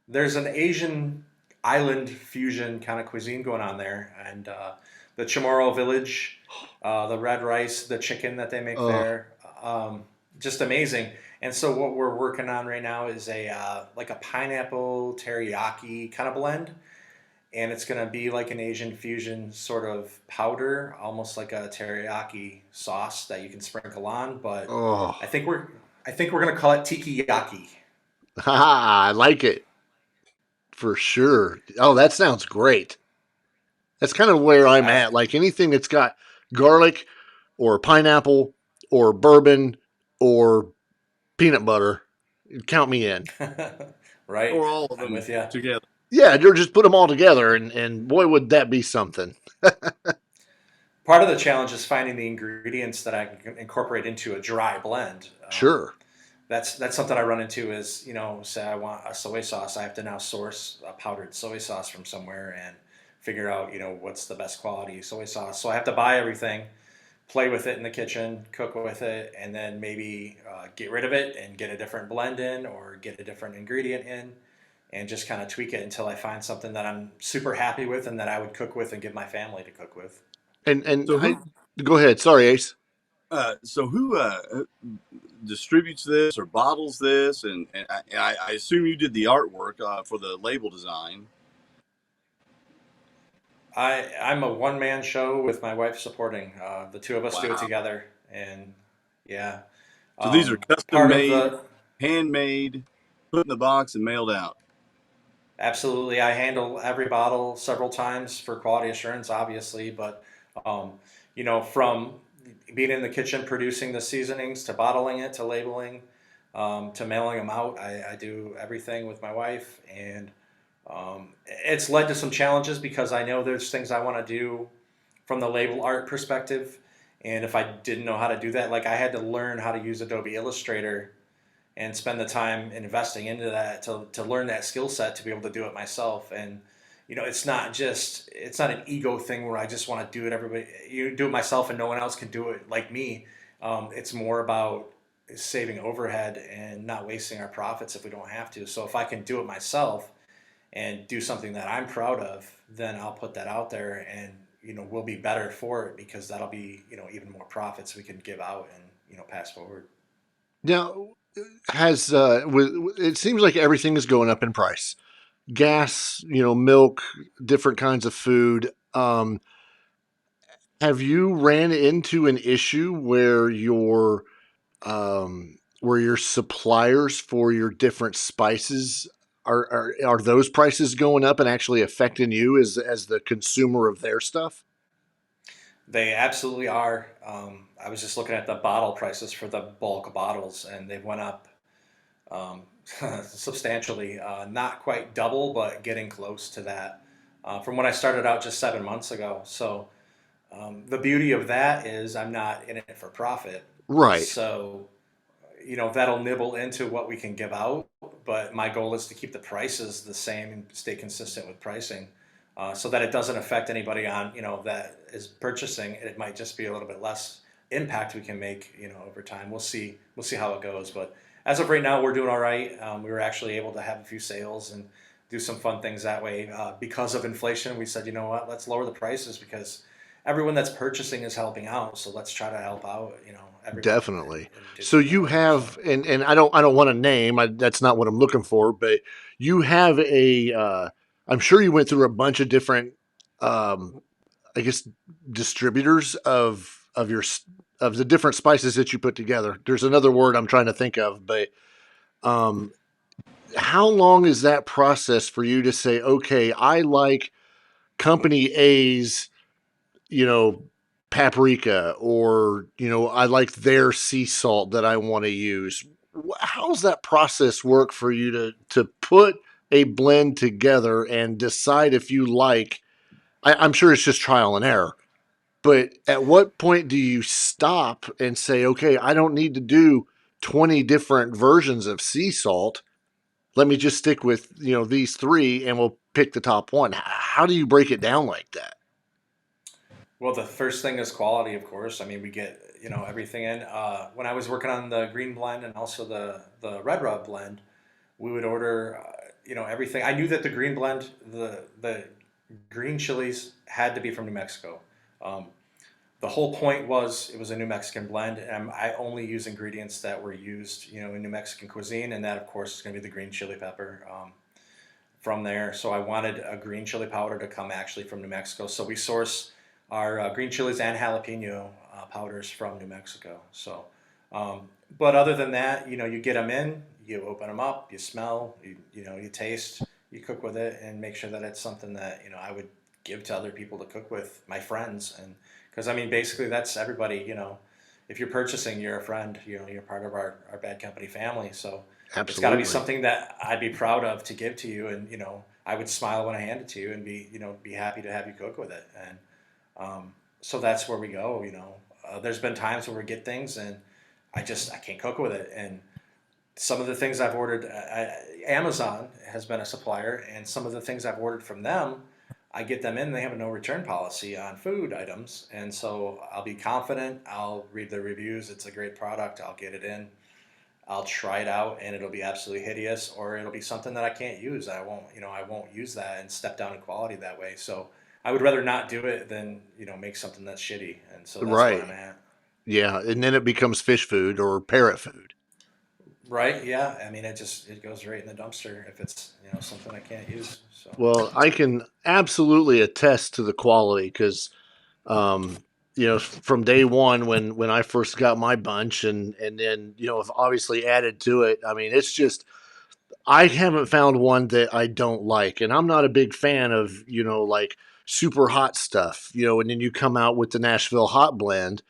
There's an Asian island fusion kind of cuisine going on there, and the Chamorro village, the red rice, the chicken that they make uh, there, just amazing. And so what we're working on right now is a like a pineapple teriyaki kind of blend, and it's going to be like an Asian fusion sort of powder, almost like a teriyaki sauce that you can sprinkle on. But oh, I think we're I think we're going to call it tiki yaki. I like it for sure. Oh, that sounds great. That's kind of where I'm I, at. Like anything that's got garlic or pineapple or bourbon or peanut butter, count me in. right, Or all of I'm them with you. together. Yeah, or just put them all together, and boy, would that be something. Part of the challenge is finding the ingredients that I can incorporate into a dry blend. Sure. That's something I run into is, say I want a soy sauce, I have to now source a powdered soy sauce from somewhere and figure out, what's the best quality soy sauce. So I have to buy everything, play with it in the kitchen, cook with it, and then maybe get rid of it and get a different blend in or get a different ingredient in and just kind of tweak it until I find something that I'm super happy with and that I would cook with and give my family to cook with. And So I go ahead. Sorry, Ace. who distributes this or bottles this? And I assume you did the artwork for the label design. I'm a one man show with my wife supporting. The two of us do it Wow. together, and yeah, So these are custom part of made, the handmade, put in the box and mailed out. absolutely. I handle every bottle several times for quality assurance, obviously, but um, from being in the kitchen producing the seasonings to bottling it to labeling to mailing them out, I do everything with my wife, and it's led to some challenges because I know there's things I want to do from the label art perspective. And if I didn't know how to do that, like I had to learn how to use Adobe Illustrator and spend the time investing into that to learn that skill set to be able to do it myself. And it's not an ego thing where I just want to do it. Everybody, you do it myself and no one else can do it like me. It's more about saving overhead and not wasting our profits if we don't have to. So if I can do it myself and do something that I'm proud of, then I'll put that out there and we'll be better for it because that'll be, even more profits we can give out and, pass forward. Now, it seems like everything is going up in price. Gas, milk, different kinds of food. Have you ran into an issue where your suppliers for your different spices are those prices going up and actually affecting you as the consumer of their stuff? They absolutely are. I was just looking at the bottle prices for the bulk bottles and they went up um, substantially, not quite double, but getting close to that from when I started out just 7 months ago. So the beauty of that is I'm not in it for profit. Right. So, that'll nibble into what we can give out. But my goal is to keep the prices the same and stay consistent with pricing, so that it doesn't affect anybody on, that is purchasing. It might just be a little bit less impact we can make, over time. We'll see how it goes. But as of right now, we're doing all right. We were actually able to have a few sales and do some fun things that way. Because of inflation, we said, you know what, let's lower the prices because everyone that's purchasing is helping out. So let's try to help out, everyone Definitely. and do So some you more. So have, and I don't want to name. That's not what I'm looking for. But you have a. I'm sure you went through a bunch of different, um, I guess, distributors of your of the different spices that you put together. There's another word I'm trying to think of, but um, how long is that process for you to say, okay, I like company A's, you know, paprika, or, I like their sea salt that I want to use. How's that process work for you to put a blend together and decide if you like? I'm sure it's just trial and error, but at what point do you stop and say, okay, I don't need to do 20 different versions of sea salt. Let me just stick with, these three and we'll pick the top one. How do you break it down like that? well, the first thing is quality, of course. I mean, we get everything in. When I was working on the green blend and also the red rub blend, we would order everything. I knew that the green blend, the green chilies had to be from New Mexico. Um, the whole point was it was a New Mexican blend, and I only use ingredients that were used, in New Mexican cuisine, and that of course is going to be the green chili pepper from there. So I wanted a green chili powder to come actually from New Mexico. So we source our green chilies and jalapeno powders from New Mexico. So, but other than that, you get them in, you open them up, you smell, you taste, you cook with it, and make sure that it's something that I would give to other people to cook with, my friends, and because I mean basically that's everybody. If you're purchasing, you're a friend. You're part of our bad company family. So it's got to be Absolutely. something that I'd be proud of to give to you, and I would smile when I hand it to you, and be happy to have you cook with it, and so that's where we go. There's been times where we get things, and I can't cook with it, and some of the things I've ordered, Amazon has been a supplier, and some of the things I've ordered from them, I get them in, they have a no return policy on food items, and so I'll be confident. I'll read the reviews. It's a great product. I'll get it in. I'll try it out and it'll be absolutely hideous, or it'll be something that I can't use. I won't use that and step down in quality that way. So I would rather not do it than, make something that's shitty. And so that's where I'm Right. at. Yeah. And then it becomes fish food or parrot food. Right. Yeah. I mean, it goes right in the dumpster if it's, something I can't use. So Well, I can absolutely attest to the quality because, um, from day one when I first got my bunch, and then, I've obviously added to it. I mean, it's just, I haven't found one that I don't like. And I'm not a big fan of, like super hot stuff, and then you come out with the Nashville hot blend.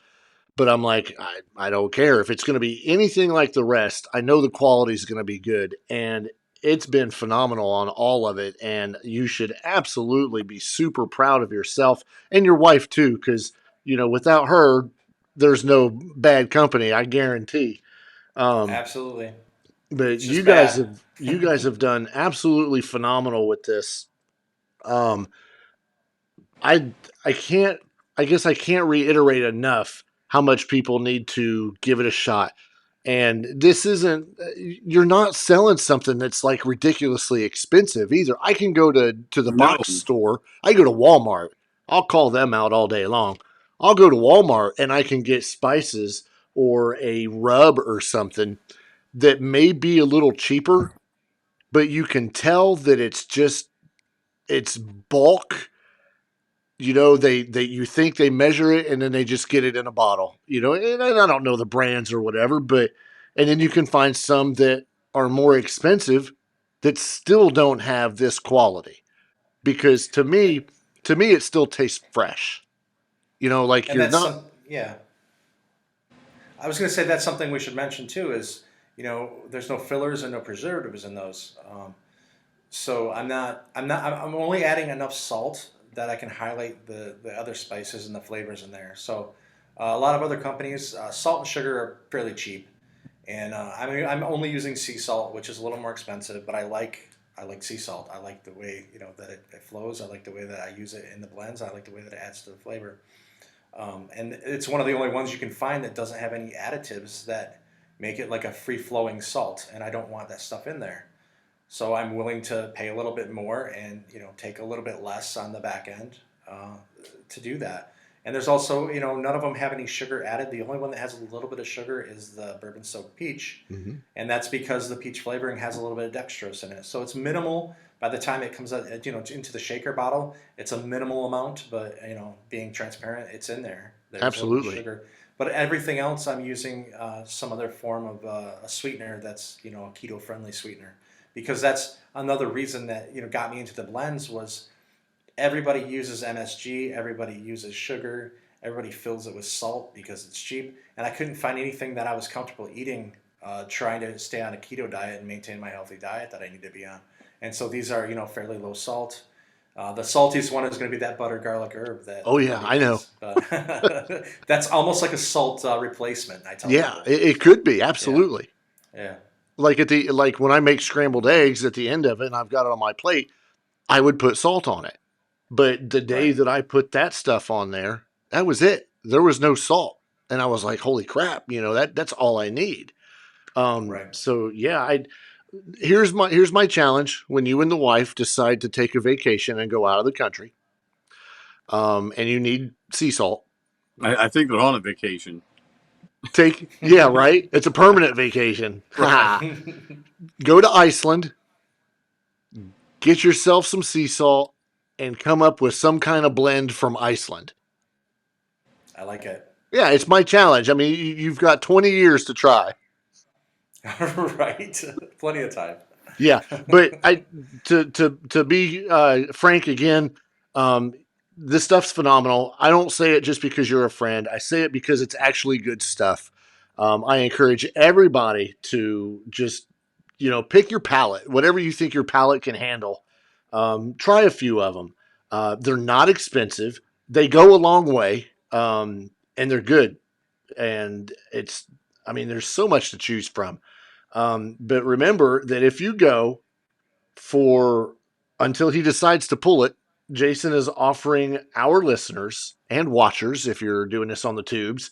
But I'm like, I don't care. If it's going to be anything like the rest, I know the quality is going to be good. And it's been phenomenal on all of it. And you should absolutely be super proud of yourself and your wife, too, because, without her, there's no bad company, I guarantee. Um, absolutely. but It's just bad. you guys have done absolutely phenomenal with this. Um, I I can't I guess I can't reiterate enough how much people need to give it a shot. And this isn't, you're not selling something that's like ridiculously expensive either. I can go to the No, box store. I go to Walmart. I'll call them out all day long. I'll go to Walmart and I can get spices or a rub or something that may be a little cheaper, but you can tell that it's bulk. They you think they measure it and then they just get it in a bottle, and I don't know the brands or whatever, but and then you can find some that are more expensive that still don't have this quality, because to me it still tastes fresh, like And you're that's not. some, yeah. I was going to say that's something we should mention too. Is there's no fillers and no preservatives in those. So I'm only adding enough salt that I can highlight the other spices and the flavors in there. So a lot of other companies, salt and sugar are fairly cheap, and I'm only using sea salt, which is a little more expensive, but I like sea salt. I like the way that it flows. I like the way that I use it in the blends. I like the way that it adds to the flavor. And it's one of the only ones you can find that doesn't have any additives that make it like a free flowing salt, and I don't want that stuff in there. So I'm willing to pay a little bit more and take a little bit less on the back end to do that. And there's also none of them have any sugar added. The only one that has a little bit of sugar is the bourbon soaked peach, Mm-hmm. and that's because the peach flavoring has a little bit of dextrose in it. So it's minimal by the time it comes out, into the shaker bottle. It's a minimal amount, but being transparent, it's in there. There's a little bit of Absolutely. sugar. But everything else, I'm using some other form of a sweetener that's a keto friendly sweetener, because that's another reason that got me into the blends was everybody uses MSG, everybody uses sugar, everybody fills it with salt because it's cheap, and I couldn't find anything that I was comfortable eating, trying to stay on a keto diet and maintain my healthy diet that I need to be on. And so these are fairly low salt. The saltiest one is going to be that butter garlic herb that Oh yeah, everybody I know. likes. But that's almost like a salt replacement. I tell Yeah, people. it could be Yeah, absolutely. yeah, Like when I make scrambled eggs at the end of it and I've got it on my plate, I would put salt on it. But the day right, that I put that stuff on there, that was it. There was no salt. And I was like, holy crap, that's all I need. right. So yeah, I here's my challenge when you and the wife decide to take a vacation and go out of the country. And you need sea salt. I think they're on a vacation. Yeah, right. It's a permanent vacation. Right. Go to Iceland, get yourself some sea salt, and come up with some kind of blend from Iceland. I like it. Yeah, it's my challenge. I mean, you've got 20 years to try. Right, plenty of time. Yeah, but I to be frank again, um, this stuff's phenomenal. I don't say it just because you're a friend. I say it because it's actually good stuff. I encourage everybody to just pick your palate, whatever you think your palate can handle. Try a few of them. They're not expensive. They go a long way, and they're good. And I mean, there's so much to choose from. But remember that if you go for until he decides to pull it, Jason is offering our listeners and watchers, if you're doing this on the tubes,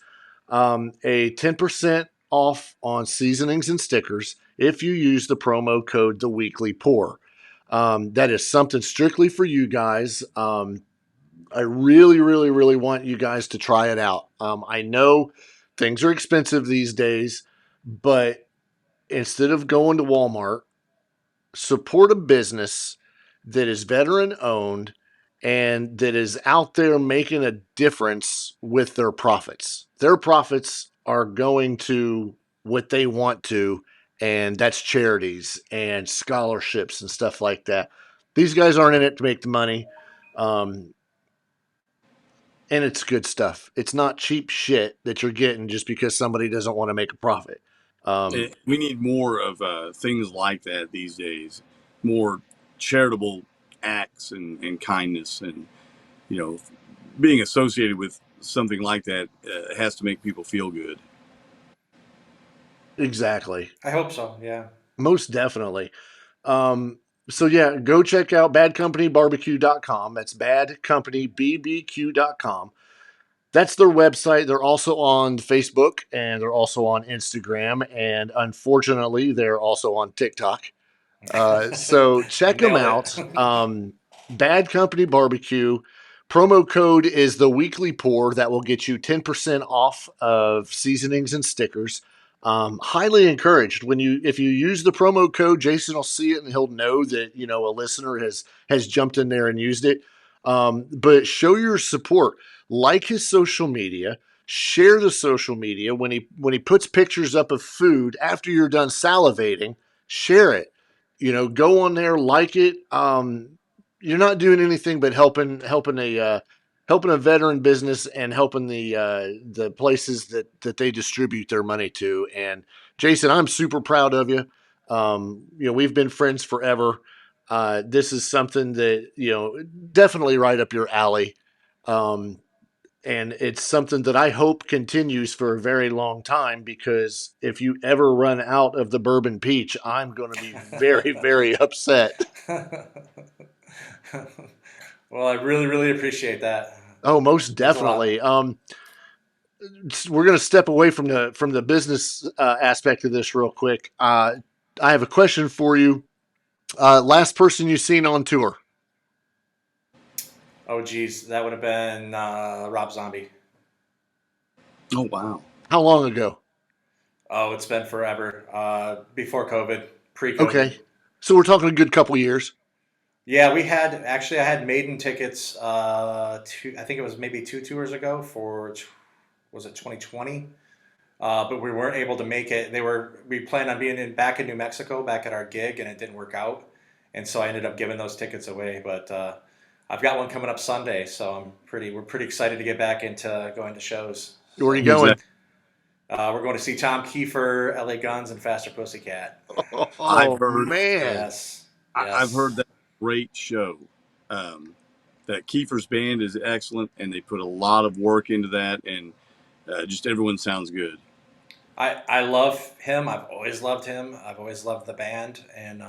a 10% off on seasonings and stickers if you use the promo code The Weekly Pour. That is something strictly for you guys. I really, really, really want you guys to try it out. I know things are expensive these days, but instead of going to Walmart, support a business that is veteran owned and that is out there making a difference with their profits. Their profits are going to what they want to, and that's charities and scholarships and stuff like that. These guys aren't in it to make the money. Um, and it's good stuff. It's not cheap shit that you're getting just because somebody doesn't want to make a profit. Um, We need more of things like that these days. More charitable acts and kindness, and you know, being associated with something like that has to make people feel good. exactly. I hope so. Yeah. Most definitely. So yeah, go check out badcompanybbq.com. That's badcompanybbq.com. That's their website. They're also on Facebook and they're also on Instagram. And unfortunately, they're also on TikTok. So check them Nailed out. it. Bad Company Barbecue. Promo code is the weekly pour that will get you 10% off of seasonings and stickers. Highly encouraged if you use the promo code, Jason will see it and he'll know that a listener has jumped in there and used it. But show your support, like his social media, share the social media when he puts pictures up of food after you're done salivating, share it. Go on there, like it. You're not doing anything but helping a veteran business and helping the places that they distribute their money to. And Jason, I'm super proud of you. We've been friends forever. This is something that, definitely right up your alley. Um, and it's something that I hope continues for a very long time, because if you ever run out of the bourbon peach, I'm going to be very, very upset. Well, I really, really appreciate that. Oh, most Means a lot. definitely. We're going to step away from the business aspect of this real quick. I have a question for you. Last person you seen on tour? Oh, geez, that would have been Rob Zombie. Oh wow. How long ago? Oh, it's been forever. Before COVID, pre-COVID. Okay, so we're talking a good couple years. Yeah, we had actually I had Maiden tickets. I think it was maybe two tours ago for was it 2020? But we weren't able to make it. We planned on being back in New Mexico, back at our gig, and it didn't work out. And so I ended up giving those tickets away. But I've got one coming up Sunday, so we're pretty excited to get back into going to shows. Where are you So Who's that? going? we're going to see Tom Kiefer, L.A. Guns, and Faster Pussycat. I've Oh heard. man, Yes, I've heard yes. that great show. That Kiefer's band is excellent, and they put a lot of work into that, and just everyone sounds good. I love him. I've always loved him. I've always loved the band, and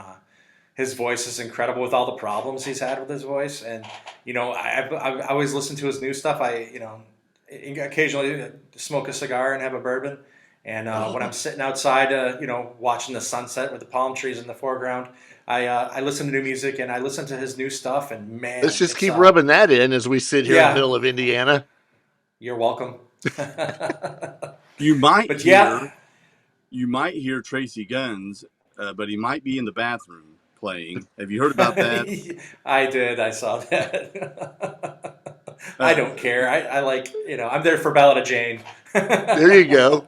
his voice is incredible with all the problems he's had with his voice. And I always listen to his new stuff. Occasionally smoke a cigar and have a bourbon. And when I'm sitting outside, watching the sunset with the palm trees in the foreground, I listen to new music and I listen to his new stuff. And let's man, just keep rubbing that in as we sit here in the yeah, middle of Indiana. you're welcome. You might But yeah. hear you might hear Tracy Guns, but he might be in the bathroom playing. Have you heard about that? I did. I saw that. I Uh, don't care. I like, I'm there for Ballad of Jane. There you go.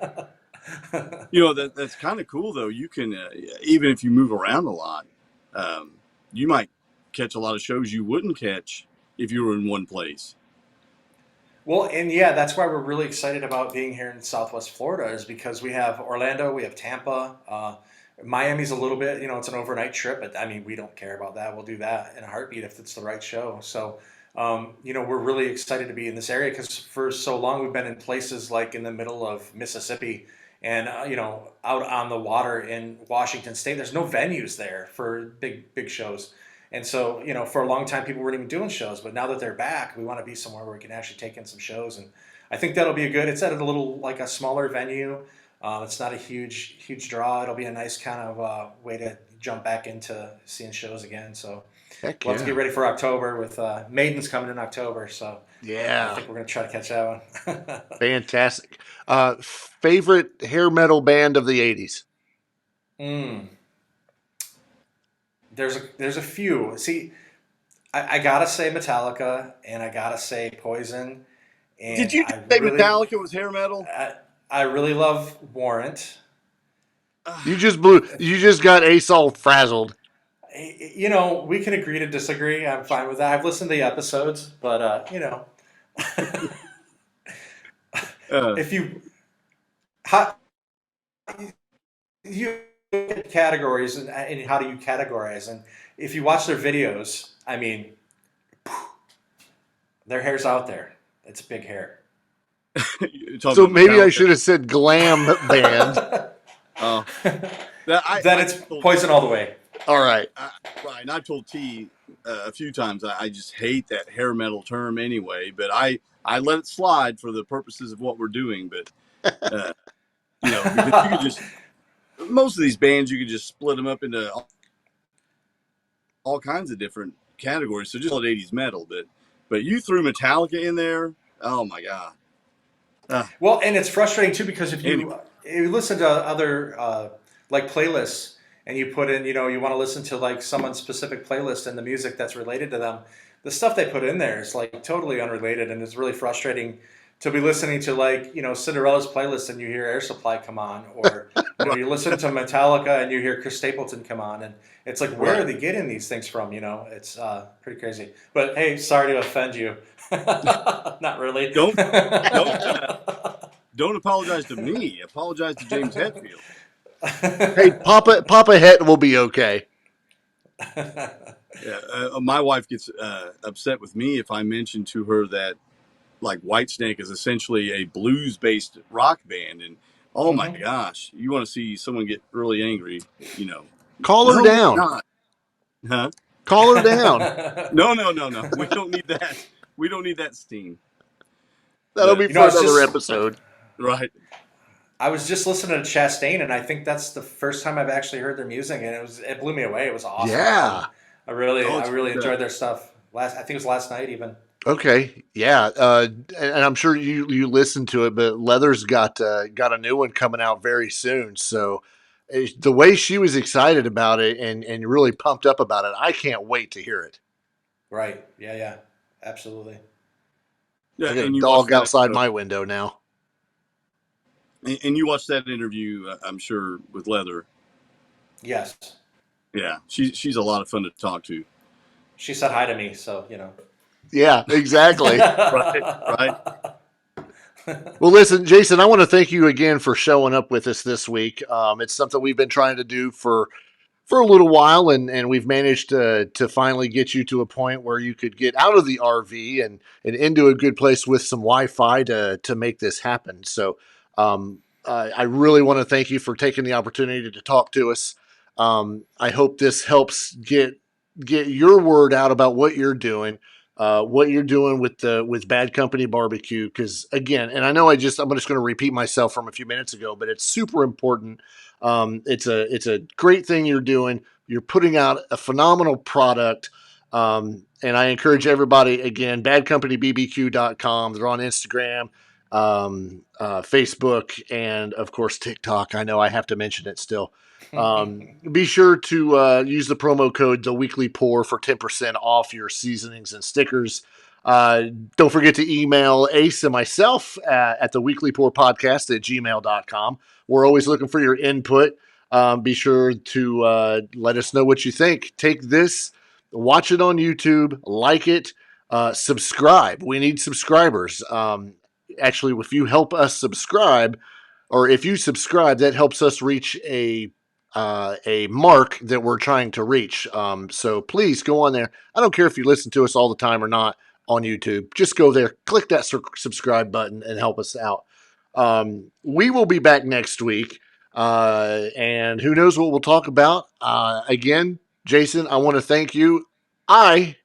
that's kind of cool though. You can even if you move around a lot, um, you might catch a lot of shows you wouldn't catch if you were in one place. Well, and yeah, that's why we're really excited about being here in Southwest Florida, is because we have Orlando, we have Tampa, Miami's a little bit, it's an overnight trip, but I mean, we don't care about that. We'll do that in a heartbeat if it's the right show. So, we're really excited to be in this area because for so long we've been in places like in the middle of Mississippi and, out on the water in Washington State. There's no venues there for big shows. And so, for a long time, people weren't even doing shows. But now that they're back, we want to be somewhere where we can actually take in some shows. And I think that'll be it's at a little, like a smaller venue. It's not a huge draw. It'll be a nice kind of way to jump back into seeing shows again. So Heck we'll have to yeah. get ready for October with Maiden's coming in October. So I Yeah. think we're going to try to catch that one. Fantastic. Favorite hair metal band of the 80s? mm, there's a few. See, I gotta say Metallica and I gotta say Poison, Did and you just say Metallica was hair metal? I really love Warrant. You just got Ace all frazzled. We can agree to disagree. I'm fine with that. I've listened to the episodes, but Uh, if you how you look at categories and how do you categorize, and if you watch their videos, I mean, their hair's out there. It's big hair. you're talking So about maybe I Metallica. should have said glam band. Oh, Then it's Poison all the way. All right. Right, and I've told T a few times I just hate that hair metal term anyway, but I let it slide for the purposes of what we're doing. But because you could just most of these bands you could just split them up into all kinds of different categories. So just call it 80s metal, but you threw Metallica in there. Oh my god! Well, and it's frustrating too because if Anyway. you listen to other like playlists and you put in, you want to listen to like someone's specific playlist and the music that's related to them, the stuff they put in there is like totally unrelated, and it's really frustrating to be listening to like Cinderella's playlist and you hear Air Supply come on, or you listen to Metallica and you hear Chris Stapleton come on, and it's like where are they getting these things from? It's pretty crazy. But hey, sorry to offend you. Not really. Don't apologize to me. Apologize to James Hetfield. Hey, Papa Het will be okay. Yeah, my wife gets upset with me if I mention to her that like Whitesnake is essentially a blues-based rock band, and oh my Hmm. gosh, you want to see someone get really angry, you know? Call her No, it's down. not. Huh? Call her down. No, no, no, no. We don't need that. We don't need that steam. That'll But be You know, I for was another just episode. right, I was just listening to Chastain, and I think that's the first time I've actually heard their music, and it blew me away. It was awesome. Yeah. oh, I it's really good stuff. enjoyed their stuff. I think it was last night even. Okay. Yeah. And I'm sure you listened to it, but Leather's got a new one coming out very soon. So the way she was excited about it and really pumped up about it, I can't wait to hear it. Right? Yeah, yeah, absolutely. Yeah, I got a and you watch dog that, outside my window now. and you watch that interview. I'm sure with Leather. Yes, Yeah, she's a lot of fun to talk to. she said hi to me, so you know. Yeah, exactly. Right, right. Well, listen, Jason, I want to thank you again for showing up with us this week. It's something we've been trying to do for a little while, and we've managed to finally get you to a point where you could get out of the RV and into a good place with some Wi-Fi to make this happen. So, I really want to thank you for taking the opportunity to talk to us. I hope this helps get your word out about what you're doing with Bad Company Barbecue. Because again, and I know I'm just going to repeat myself from a few minutes ago, but it's super important. It's a great thing you're doing. You're putting out a phenomenal product. And I encourage everybody, again, badcompanybbq.com. They're on Instagram, Facebook, and of course TikTok. I know I have to mention it still. Be sure to use the promo code The Weekly Pour for 10% off your seasonings and stickers. Don't forget to email Ace and myself at the Weekly Pour Podcast at gmail.com. We're always looking for your input. Be sure to let us know what you think. Take this, watch it on YouTube, like it, subscribe. We need subscribers. Actually, if you help us subscribe, or if you subscribe, that helps us reach a mark that we're trying to reach. So please go on there. I don't care if you listen to us all the time or not on YouTube. Just go there, click that subscribe button, and help us out. We will be back next week, and who knows what we'll talk about. Again, Jason, I want to thank you. I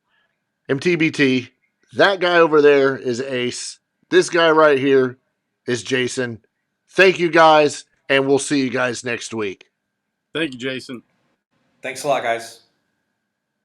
am TBT. That guy over there is Ace. This guy right here is Jason. Thank you guys, and we'll see you guys next week. Thank you, Jason. Thanks a lot, guys.